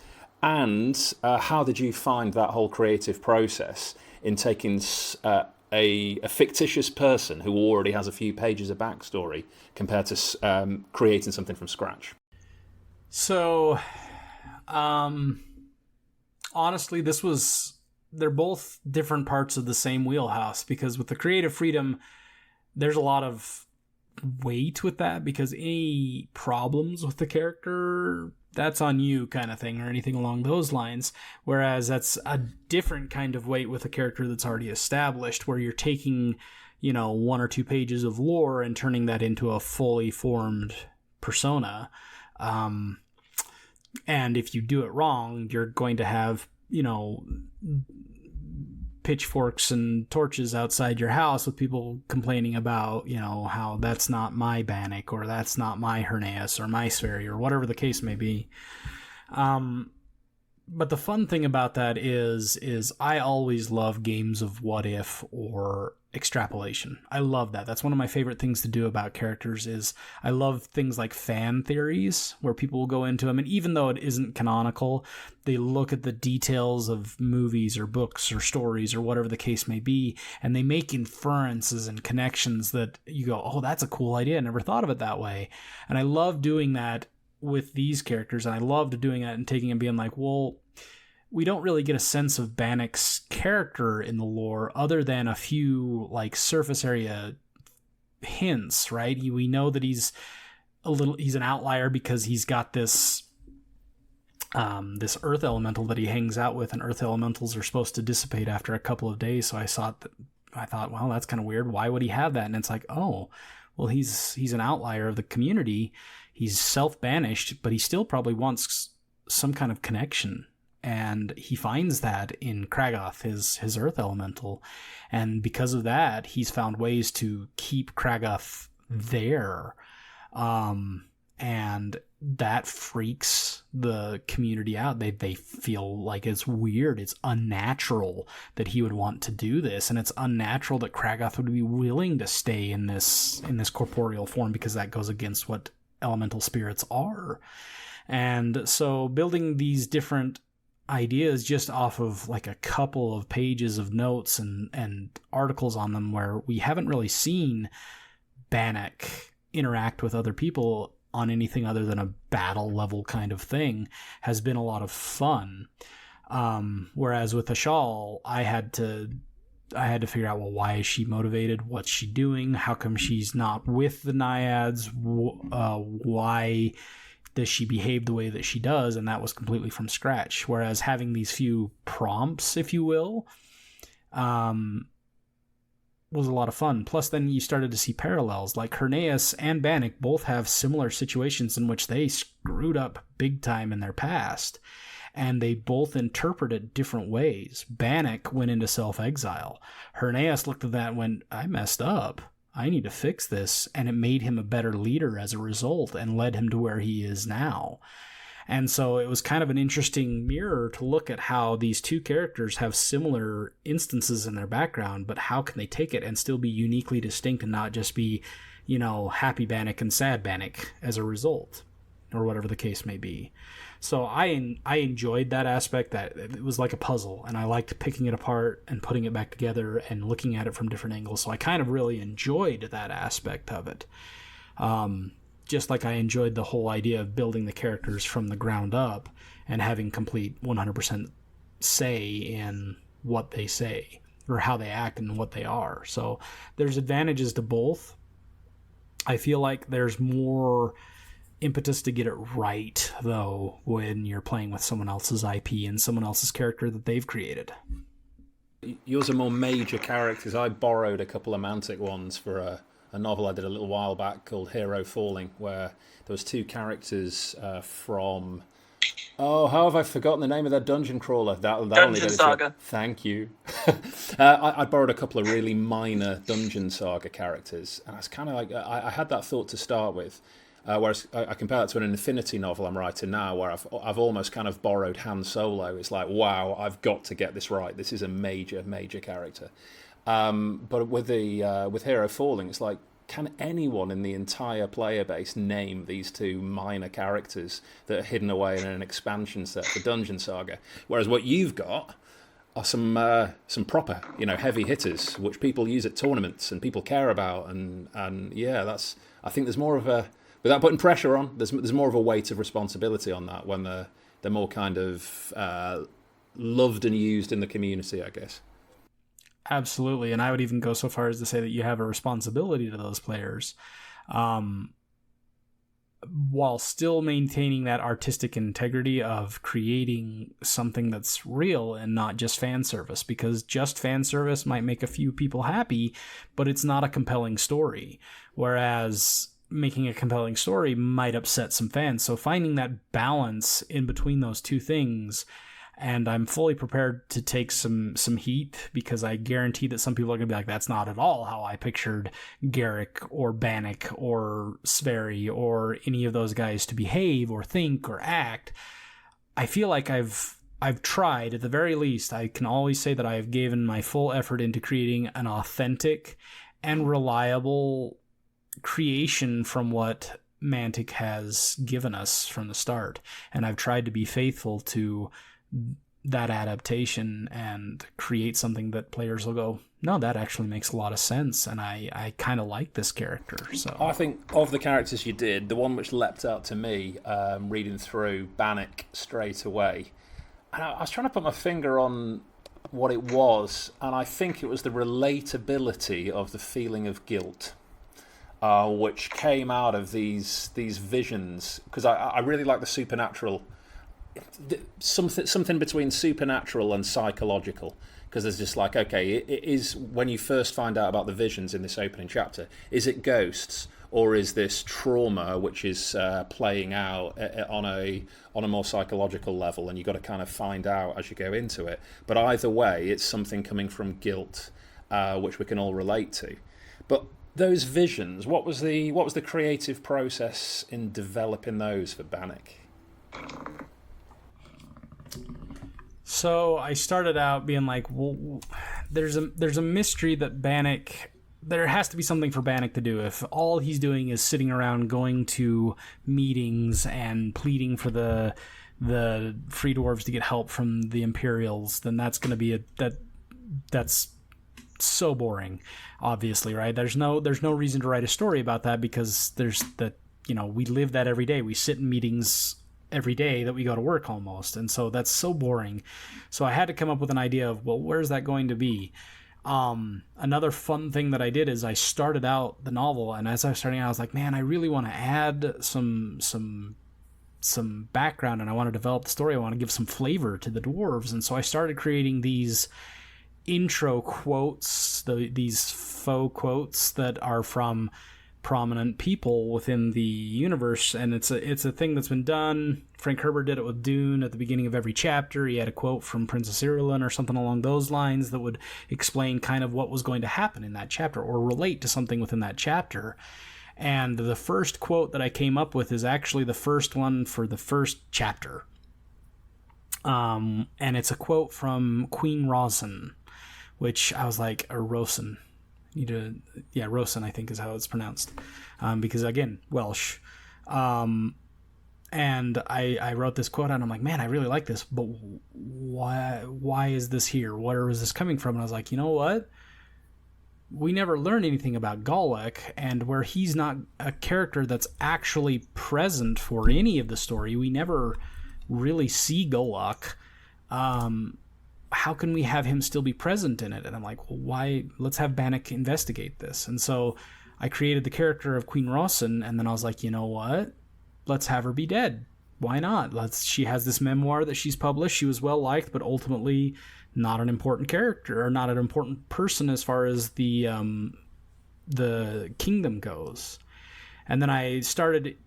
and how did you find that whole creative process in taking a fictitious person who already has a few pages of backstory compared to creating something from scratch? So, honestly, they're both different parts of the same wheelhouse, because with the creative freedom, there's a lot of weight with that, because any problems with the character, that's on you kind of thing, or anything along those lines. Whereas that's a different kind of weight with a character that's already established, where you're taking, 1 or 2 pages of lore and turning that into a fully formed persona. And if you do it wrong, you're going to have, pitchforks and torches outside your house with people complaining about, how that's not my Bannock, or that's not my Herneas, or my Sverri, or whatever the case may be. But the fun thing about that is I always love games of what if or extrapolation. I love that. That's one of my favorite things to do about characters. Is I love things like fan theories, where people will go into them, and even though it isn't canonical, they look at the details of movies or books or stories or whatever the case may be, and they make inferences and connections that you go, "Oh, that's a cool idea. I never thought of it that way." And I love doing that with these characters, and I loved doing that and taking and being like, well, we don't really get a sense of Bannock's character in the lore other than a few like surface area hints, right? We know that he's an outlier because he's got this earth elemental that he hangs out with, and earth elementals are supposed to dissipate after a couple of days. So I thought, well, that's kind of weird. Why would he have that? And it's like, oh, well, he's an outlier of the community. He's self-banished, but he still probably wants some kind of connection. And he finds that in Kragoth, his earth elemental. And because of that, he's found ways to keep Kragoth there. And that freaks the community out. They feel like it's weird. It's unnatural that he would want to do this. And it's unnatural that Kragoth would be willing to stay in this corporeal form, because that goes against what elemental spirits are. And so building these different ideas just off of like a couple of pages of notes and articles on them, where we haven't really seen Bannock interact with other people on anything other than a battle level kind of thing, has been a lot of fun. Whereas with Ashal, I had to figure out, well, why is she motivated? What's she doing? How come she's not with the Naiads? Why does she behave the way that she does? And that was completely from scratch. Whereas having these few prompts, if you will, was a lot of fun. Plus, then you started to see parallels. Like Herneas and Bannock both have similar situations in which they screwed up big time in their past, and they both interpret it different ways. Bannock went into self-exile. Herneas looked at that and went, I messed up. I need to fix this. And it made him a better leader as a result and led him to where he is now. And so it was kind of an interesting mirror to look at how these two characters have similar instances in their background, but how can they take it and still be uniquely distinct and not just be, happy Bannock and sad Bannock as a result, or whatever the case may be. So I enjoyed that aspect, that it was like a puzzle, and I liked picking it apart and putting it back together and looking at it from different angles. So I kind of really enjoyed that aspect of it. Just like I enjoyed the whole idea of building the characters from the ground up and having complete 100% say in what they say or how they act and what they are. So there's advantages to both. I feel like there's more impetus to get it right, though, when you're playing with someone else's IP and someone else's character that they've created. Yours are more major characters. I borrowed a couple of Mantic ones for a novel I did a little while back called Hero Falling, where there was two characters from... Oh, how have I forgotten the name of that dungeon crawler? Dungeon Saga. Thank you. I borrowed a couple of really minor Dungeon Saga characters, and I was kind of like, I had that thought to start with, whereas I compare that to an Infinity novel I'm writing now, where I've almost kind of borrowed Han Solo. It's like, wow, I've got to get this right. This is a major, major character. But with Hero Falling, it's like, can anyone in the entire player base name these two minor characters that are hidden away in an expansion set for Dungeon Saga? Whereas what you've got are some proper, heavy hitters, which people use at tournaments and people care about, and yeah, I think there's more of a, without putting pressure on, there's more of a weight of responsibility on that when they're more kind of loved and used in the community, I guess. Absolutely, and I would even go so far as to say that you have a responsibility to those players, while still maintaining that artistic integrity of creating something that's real and not just fan service, because just fan service might make a few people happy, but it's not a compelling story, whereas making a compelling story might upset some fans. So finding that balance in between those two things. And I'm fully prepared to take some heat, because I guarantee that some people are going to be like, that's not at all how I pictured Garrick or Bannock or Sverri or any of those guys to behave or think or act. I feel like I've tried, at the very least. I can always say that I have given my full effort into creating an authentic and reliable creation from what Mantic has given us from the start. And I've tried to be faithful to that adaptation and create something that players will go, no, that actually makes a lot of sense, and I kind of like this character. So I think of the characters you did, the one which leapt out to me, reading through Bannock straight away, and I was trying to put my finger on what it was, and I think it was the relatability of the feeling of guilt, which came out of these visions, because I really like the supernatural, something between supernatural and psychological, because there's just like, okay, it is, when you first find out about the visions in this opening chapter, is it ghosts or is this trauma which is playing out on a more psychological level, and you've got to kind of find out as you go into it. But either way, it's something coming from guilt, which we can all relate to. But those visions, what was the creative process in developing those for Bannock? So I started out being like, well, there's a mystery that Bannock, there has to be something for Bannock to do. If all he's doing is sitting around going to meetings and pleading for the free dwarves to get help from the Imperials, then that's going to be that's so boring, obviously, right? There's no reason to write a story about that, because we live that every day. We sit in meetings every day that we go to work almost, and so that's so boring. So I had to come up with an idea of, well, where's that going to be? Another fun thing that I did is I started out the novel, and as I was starting out, I was like, man, I really want to add some background, and I want to develop the story. I want to give some flavor to the dwarves, and so I started creating these intro quotes, these faux quotes that are from prominent people within the universe, and it's a thing that's been done. Frank Herbert did it with Dune at the beginning of every chapter. He had a quote from Princess Irulan or something along those lines that would explain kind of what was going to happen in that chapter or relate to something within that chapter. And the first quote that I came up with is actually the first one for the first chapter. And it's a quote from Queen Rosin, which I was like, or Rosin. Rosin, I think is how it's pronounced, because again, Welsh, And I wrote this quote out, and I'm like, man, I really like this, but why is this here? Where is this coming from? And I was like, you know what? We never learn anything about Golek, and where he's not a character that's actually present for any of the story, we never really see Golek. How can we have him still be present in it? And I'm like, well, why? Let's have Bannock investigate this. And so I created the character of Queen Rosin, and then I was like, you know what? Let's have her be dead. Why not? She has this memoir that she's published. She was well liked, but ultimately not an important character, or not an important person as far as the kingdom goes. And then I started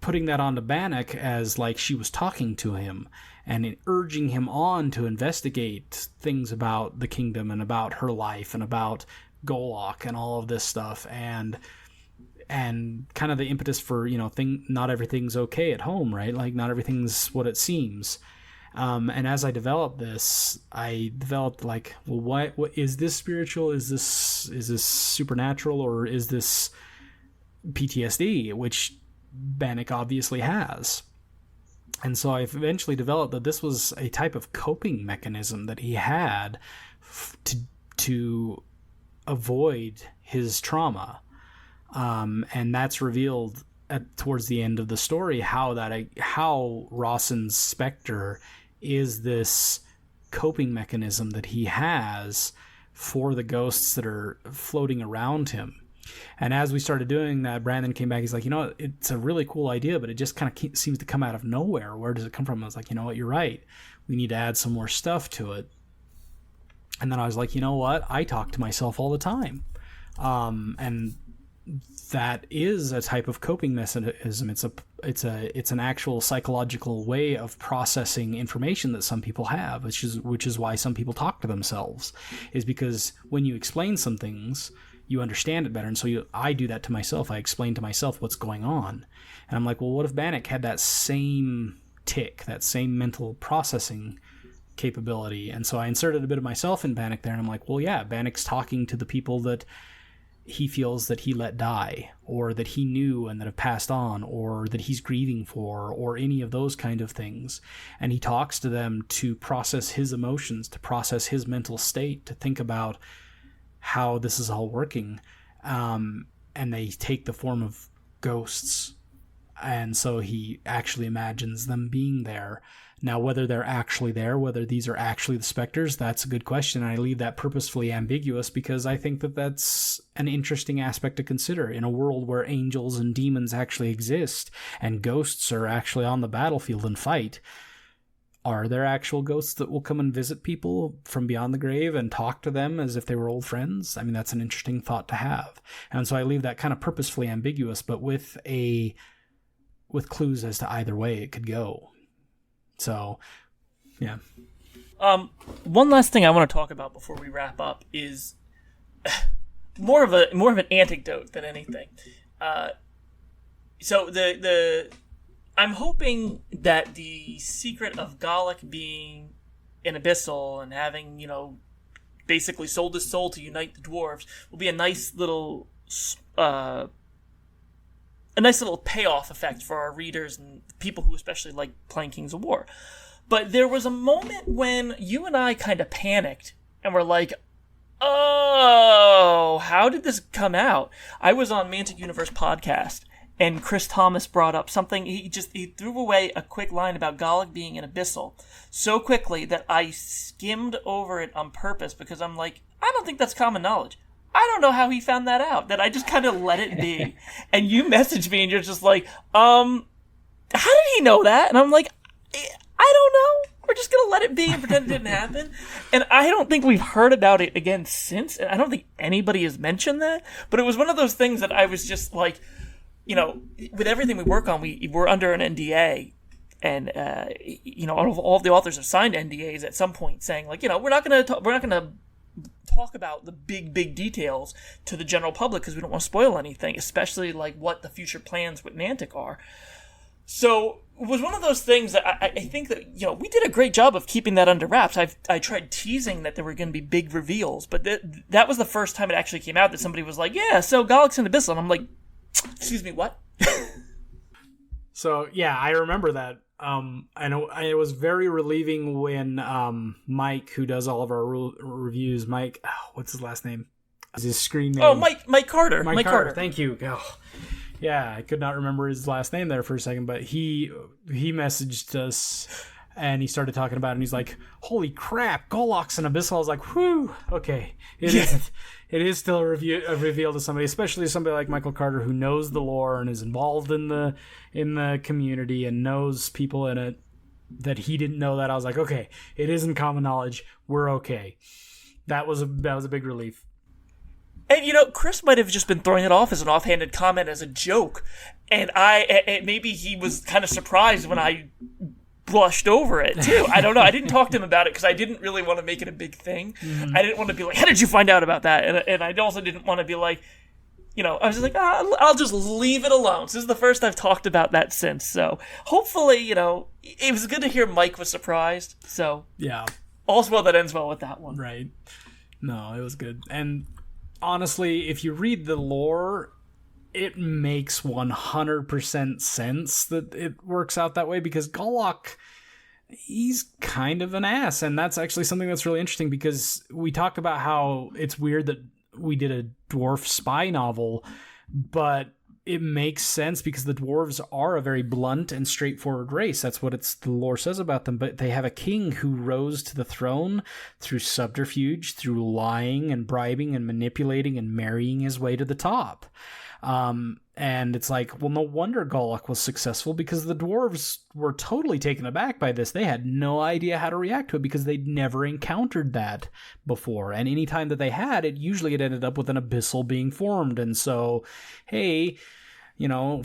putting that onto Bannock as like she was talking to him and urging him on to investigate things about the kingdom and about her life and about Golok and all of this stuff, and kind of the impetus for, not everything's okay at home, right? Like, not everything's what it seems. And as I developed this, I developed like, well, what is this spiritual? Is this supernatural, or is this PTSD, which Bannock obviously has? And so I eventually developed that this was a type of coping mechanism that he had to avoid his trauma. And that's revealed towards the end of the story, how Rosin's specter is this coping mechanism that he has for the ghosts that are floating around him. And as we started doing that, Brandon came back. He's like, it's a really cool idea, but it just kind of seems to come out of nowhere. Where does it come from? I was like, you know what, you're right. We need to add some more stuff to it. And then I was like, you know what? I talk to myself all the time. And that is a type of coping mechanism. It's an actual psychological way of processing information that some people have, which is why some people talk to themselves, is because when you explain some things, you understand it better. And so I do that to myself. I explain to myself what's going on. And I'm like, well, what if Bannock had that same tick, that same mental processing capability? And so I inserted a bit of myself in Bannock there, and I'm like, well, yeah, Bannock's talking to the people that he feels that he let die, or that he knew and that have passed on, or that he's grieving for, or any of those kind of things. And he talks to them to process his emotions, to process his mental state, to think about how this is all working. And they take the form of ghosts. And so he actually imagines them being there. Now, whether they're actually there, whether these are actually the specters, that's a good question. And I leave that purposefully ambiguous because I think that that's an interesting aspect to consider in a world where angels and demons actually exist and ghosts are actually on the battlefield and fight. Are there actual ghosts that will come and visit people from beyond the grave and talk to them as if they were old friends? I mean, that's an interesting thought to have. And so I leave that kind of purposefully ambiguous, but with clues as to either way it could go. So, yeah. One last thing I want to talk about before we wrap up is more of an anecdote than anything. So I'm hoping that the secret of Golek being an abyssal and having, basically sold his soul to unite the dwarves will be a nice little payoff effect for our readers and people who especially like playing Kings of War. But there was a moment when you and I kind of panicked and were like, oh, how did this come out? I was on Mantic Universe podcast and Chris Thomas brought up something. He threw away a quick line about Golek being an abyssal so quickly that I skimmed over it on purpose because I'm like, I don't think that's common knowledge. I don't know how he found that out, that I just kind of let it be. And you messaged me and you're just like, how did he know that? And I'm like, I don't know. We're just going to let it be and pretend it didn't happen. And I don't think we've heard about it again since. And I don't think anybody has mentioned that. But it was one of those things that I was just like, with everything we work on, we're under an NDA. And, all of the authors have signed NDAs at some point saying like, we're not going to talk about the big details to the general public because we don't want to spoil anything, especially like what the future plans with Mantic are. So it was one of those things that I think that, we did a great job of keeping that under wraps. I tried teasing that there were going to be big reveals, but that was the first time it actually came out that somebody was like, yeah, so Golek's an abyssal. And I'm like, excuse me, what? So yeah, I remember that. I know it was very relieving when Mike, who does all of our reviews, Mike, what's his last name? Is his screen name? Oh, Mike Carter. Mike Carter. Thank you. Oh. Yeah, I could not remember his last name there for a second, but he messaged us and he started talking about it, and he's like, "Holy crap, Golok's an Abyssal." I was like, "Whew, okay." It is still a reveal to somebody, especially somebody like Michael Carter, who knows the lore and is involved in the community and knows people in it, that he didn't know that. I was like, okay, it isn't common knowledge. We're okay. That was a big relief. And, Chris might have just been throwing it off as an offhanded comment, as a joke. And maybe he was kind of surprised when I blushed over it, too. I don't know. I didn't talk to him about it because I didn't really want to make it a big thing. Mm-hmm. I didn't want to be like, how did you find out about that? And I also didn't want to be like, I was just like, I'll just leave it alone. So this is the first I've talked about that since. So hopefully, it was good to hear Mike was surprised. So yeah, all's well that ends well with that one. Right. No, it was good. And honestly, if you read the lore, it makes 100% sense that it works out that way, because Golok, he's kind of an ass. And that's actually something that's really interesting, because we talked about how it's weird that we did a dwarf spy novel, but it makes sense because the dwarves are a very blunt and straightforward race. That's what the lore says about them. But they have a king who rose to the throne through subterfuge, through lying and bribing and manipulating and marrying his way to the top. And it's like, well, no wonder Golok was successful, because the dwarves were totally taken aback by this. They had no idea how to react to it because they'd never encountered that before. And any time that they had, it ended up with an abyssal being formed. And so, hey,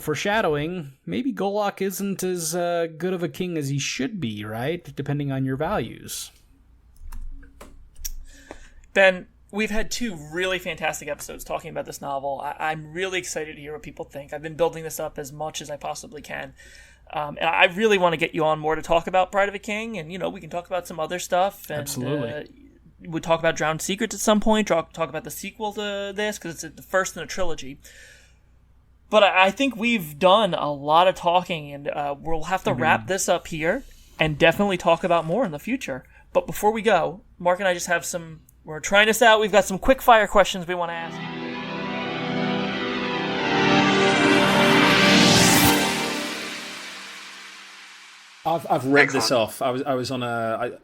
foreshadowing, maybe Golok isn't as good of a king as he should be, right? Depending on your values. Ben, we've had 2 really fantastic episodes talking about this novel. I'm really excited to hear what people think. I've been building this up as much as I possibly can. And I really want to get you on more to talk about Bride of a King. And, we can talk about some other stuff. And, absolutely. We'll talk about Drowned Secrets at some point. Talk about the sequel to this, because it's the first in a trilogy. But I think we've done a lot of talking, and we'll have to wrap this up here and definitely talk about more in the future. But before we go, Mark and I just have we're trying this out. We've got some quick fire questions we want to ask. I've read this off. I was on a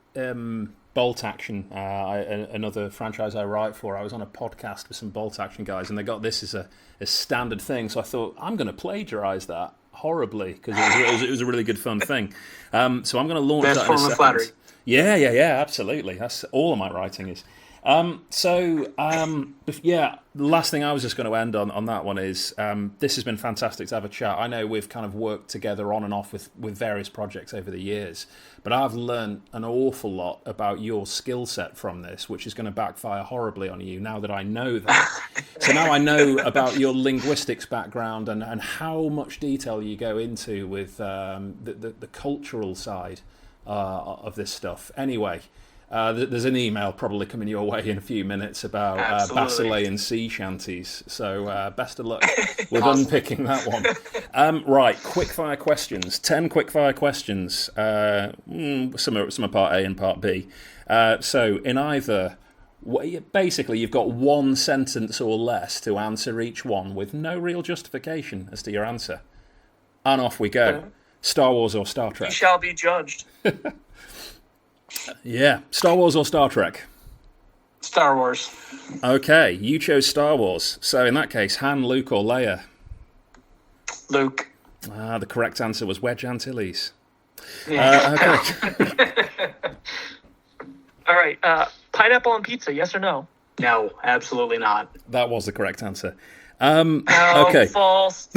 Bolt Action, another franchise I write for. I was on a podcast with some Bolt Action guys, and they got this as a standard thing. So I thought, I'm going to plagiarize that horribly, because it was a really good fun thing. So I'm going to launch that in a second. Flattery. Yeah, absolutely. That's all of my writing is. The last thing I was just going to end on that one is, this has been fantastic to have a chat. I know we've kind of worked together on and off with various projects over the years, but I've learned an awful lot about your skill set from this, which is going to backfire horribly on you now that I know that. So now I know about your linguistics background and how much detail you go into with the cultural side of this stuff. Anyway, there's an email probably coming your way in a few minutes about Basilean sea shanties. So best of luck with unpicking that one. Right, quickfire questions. 10 quickfire questions. Some are part A and part B. So in either, basically you've got 1 sentence or less to answer each one with no real justification as to your answer. And off we go. Star Wars or Star Trek? We shall be judged. Yeah. Star Wars or Star Trek? Star Wars. Okay, you chose Star Wars. So in that case, Han, Luke or Leia? Luke. The correct answer was Wedge Antilles. Yeah. Okay. All right. Pineapple on pizza, yes or no? No, absolutely not. That was the correct answer. Okay. False.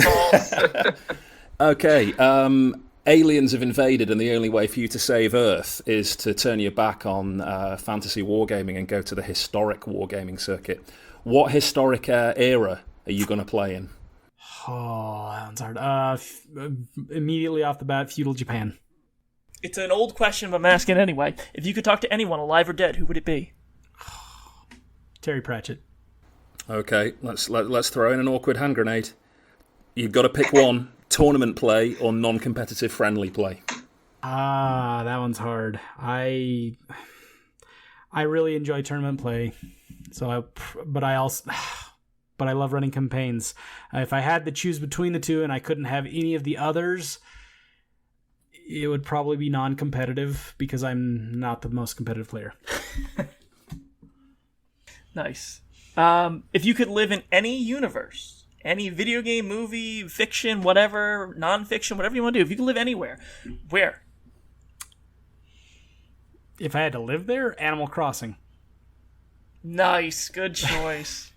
Okay. Aliens have invaded, and the only way for you to save Earth is to turn your back on fantasy wargaming and go to the historic wargaming circuit. What historic era are you going to play in? Oh, that one's hard. Immediately off the bat, feudal Japan. It's an old question, but I'm asking anyway. If you could talk to anyone, alive or dead, who would it be? Terry Pratchett. Okay, let's throw in an awkward hand grenade. You've got to pick one. tournament play or non-competitive friendly play? That one's hard. I really enjoy tournament play, but I love running campaigns. If I had to choose between the two and I couldn't have any of the others, it would probably be non-competitive because I'm not the most competitive player. Nice. If you could live in any universe, any video game, movie, fiction, whatever, non-fiction, whatever you want to do, if you could live anywhere, where? If I had to live there, Animal Crossing. Nice. Good choice.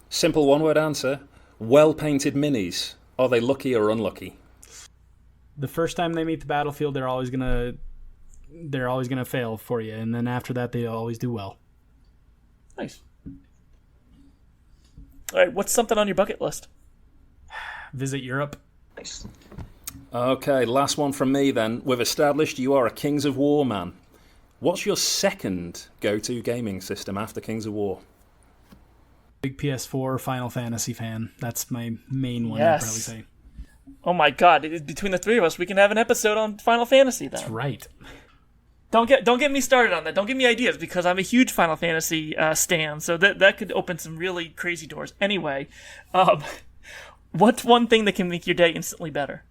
Simple one-word answer. Well-painted minis. Are they lucky or unlucky? The first time they meet the battlefield, they're always gonna fail for you, and then after that, they always do well. Nice. All right, what's something on your bucket list? Visit Europe. Nice. Okay, last one from me then. We've established you are a Kings of War man. What's your second go-to gaming system after Kings of War? Big PS4 Final Fantasy fan. That's my main one, Yes. I'd probably say. Oh my god, between the three of us, we can have an episode on Final Fantasy then. That's right. Don't get me started on that. Don't give me ideas because I'm a huge Final Fantasy stan, so that could open some really crazy doors. Anyway, what's one thing that can make your day instantly better?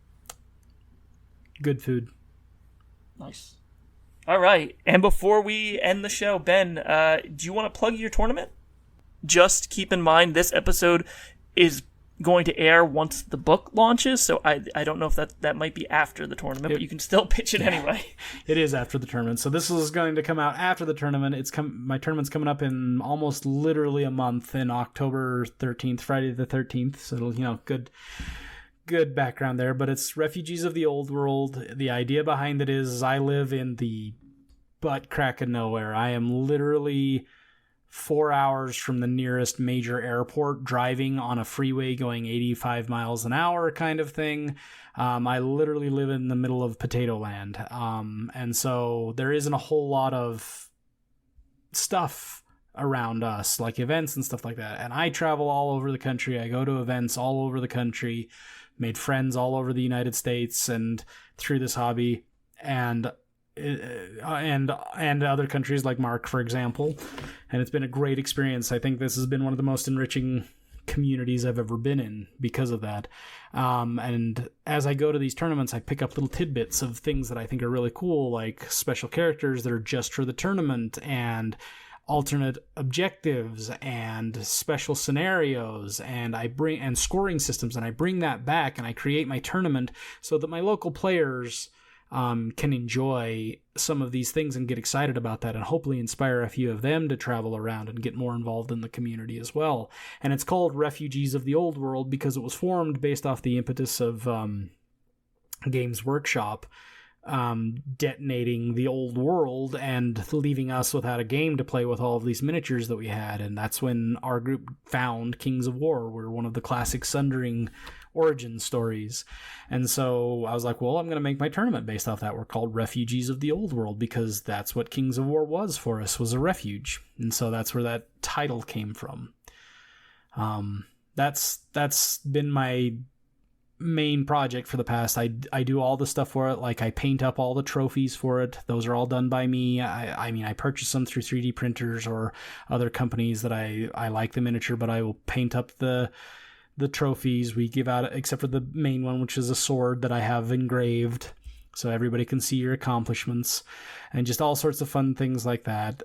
Good food. Nice. All right, and before we end the show, Ben, do you want to plug your tournament? Just keep in mind this episode is going to air once the book launches, so I don't know if that might be after the tournament, but you can still pitch it anyway. It is after the tournament, so this is going to come out after the tournament. My tournament's coming up in almost literally a month, in October 13th, Friday the 13th. So it'll, good background there. But it's Refugees of the Old World. The idea behind it is I live in the butt crack of nowhere. I am literally 4 hours from the nearest major airport, driving on a freeway going 85 miles an hour kind of thing. I literally live in the middle of potato land. And so there isn't a whole lot of stuff around us, like events and stuff like that. And I travel all over the country. I go to events all over the country, made friends all over the United States and through this hobby. And other countries like Mark, for example, and it's been a great experience. I think this has been one of the most enriching communities I've ever been in because of that. And as I go to these tournaments, I pick up little tidbits of things that I think are really cool, like special characters that are just for the tournament, and alternate objectives and special scenarios, and scoring systems, and I bring that back and I create my tournament so that my local players can enjoy some of these things and get excited about that, and hopefully inspire a few of them to travel around and get more involved in the community as well. And it's called Refugees of the Old World because it was formed based off the impetus of Games Workshop detonating the old world and leaving us without a game to play with all of these miniatures that we had. And that's when our group found Kings of War. We're one of the classic Sundering origin stories. And so I was like, well, I'm going to make my tournament based off that. We're called Refugees of the Old World because that's what Kings of War was for us, was a refuge. And so that's where that title came from. That's been my main project for the past. I do all the stuff for it. Like I paint up all the trophies for it. Those are all done by me. I purchase them through 3D printers or other companies that I like the miniature, but I will paint up the trophies we give out, except for the main one, which is a sword that I have engraved so everybody can see your accomplishments, and just all sorts of fun things like that.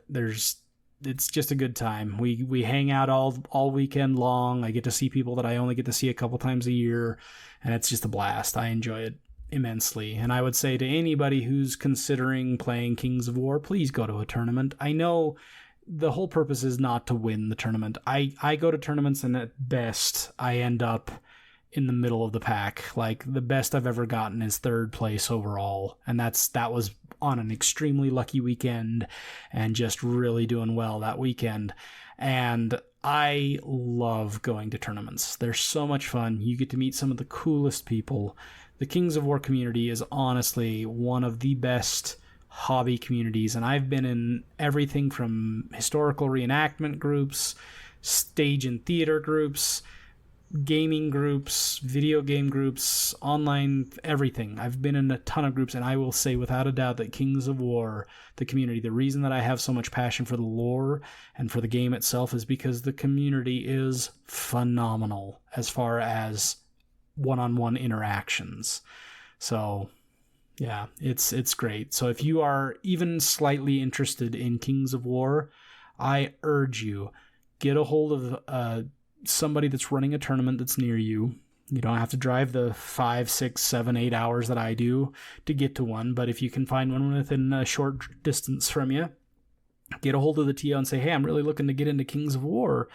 It's just a good time. We hang out all weekend long. I get to see people that I only get to see a couple times a year, and it's just a blast. I enjoy it immensely. And I would say to anybody who's considering playing Kings of War, please go to a tournament. I know the whole purpose is not to win the tournament. I go to tournaments, and at best I end up in the middle of the pack. Like the best I've ever gotten is third place overall, and that was on an extremely lucky weekend and just really doing well that weekend. And I love going to tournaments. They're so much fun. You get to meet some of the coolest people. The Kings of War community is honestly one of the best hobby communities, and I've been in everything from historical reenactment groups, stage and theater groups, gaming groups, video game groups, online, everything. I've been in a ton of groups, and I will say without a doubt that Kings of War, the community, the reason that I have so much passion for the lore and for the game itself is because the community is phenomenal as far as one-on-one interactions. So yeah, it's great. So if you are even slightly interested in Kings of War, I urge you, get a hold of somebody that's running a tournament that's near you. You don't have to drive the 5, 6, 7, 8 hours that I do to get to one, but if you can find one within a short distance from you, get a hold of the TO and say, hey, I'm really looking to get into Kings of War.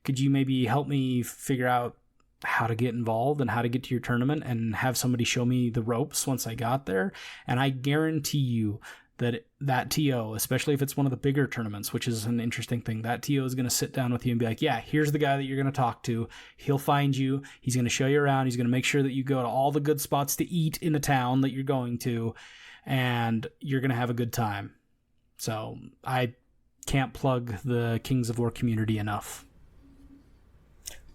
Could you maybe help me figure out how to get involved and how to get to your tournament, and have somebody show me the ropes once I got there? And I guarantee you that TO, especially if it's one of the bigger tournaments, which is an interesting thing, that TO is going to sit down with you and be like, yeah, here's the guy that you're going to talk to. He'll find you. He's going to show you around. He's going to make sure that you go to all the good spots to eat in the town that you're going to, and you're going to have a good time. So I can't plug the Kings of War community enough.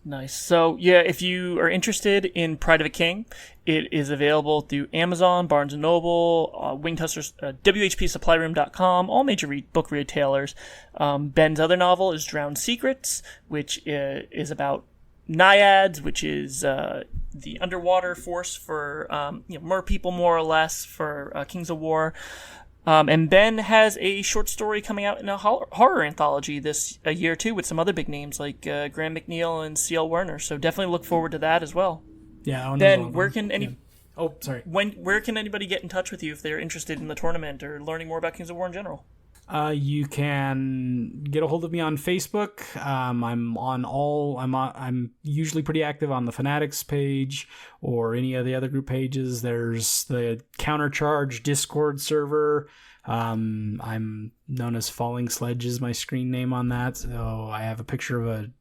Nice. So, yeah, if you are interested in Pride of a King, it is available through Amazon, Barnes & Noble, Winged Hustlers, WHPSupplyRoom.com, all major book retailers. Ben's other novel is Drowned Secrets, which is about naiads, which is the underwater force for mer people, more or less, for Kings of War. And Ben has a short story coming out in a horror anthology this year, too, with some other big names like Graham McNeil and C.L. Werner. So definitely look forward to that as well. Yeah. Ben, where can where can anybody get in touch with you if they're interested in the tournament or learning more about Kings of War in general? You can get a hold of me on Facebook. I'm usually pretty active on the Fanatics page or any of the other group pages. There's the Countercharge Discord server. I'm known as Falling Sledge is my screen name on that. So I have a picture of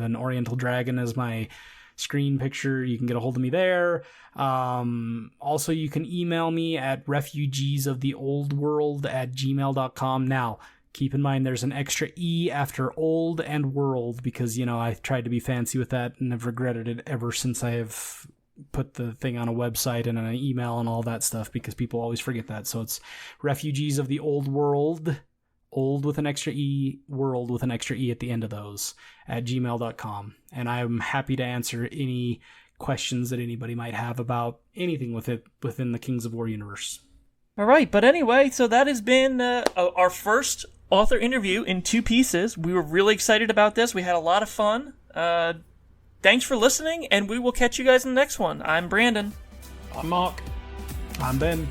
an Oriental Dragon as my screen picture. You can get a hold of me there. Also, you can email me at refugeesoftheoldeworlde@gmail.com. Now, keep in mind there's an extra E after old and world because, I tried to be fancy with that and have regretted it ever since I have put the thing on a website and an email and all that stuff because people always forget that. So it's Refugees of the Old World, old with an extra E, world with an extra E at the end of those, at gmail.com. And I'm happy to answer any questions that anybody might have about anything within the Kings of War universe. All right, but anyway, so that has been our first author interview in 2 pieces. We were really excited about this. We had a lot of fun. Thanks for listening, and we will catch you guys in the next one. I'm Brandon. I'm Mark. I'm Ben.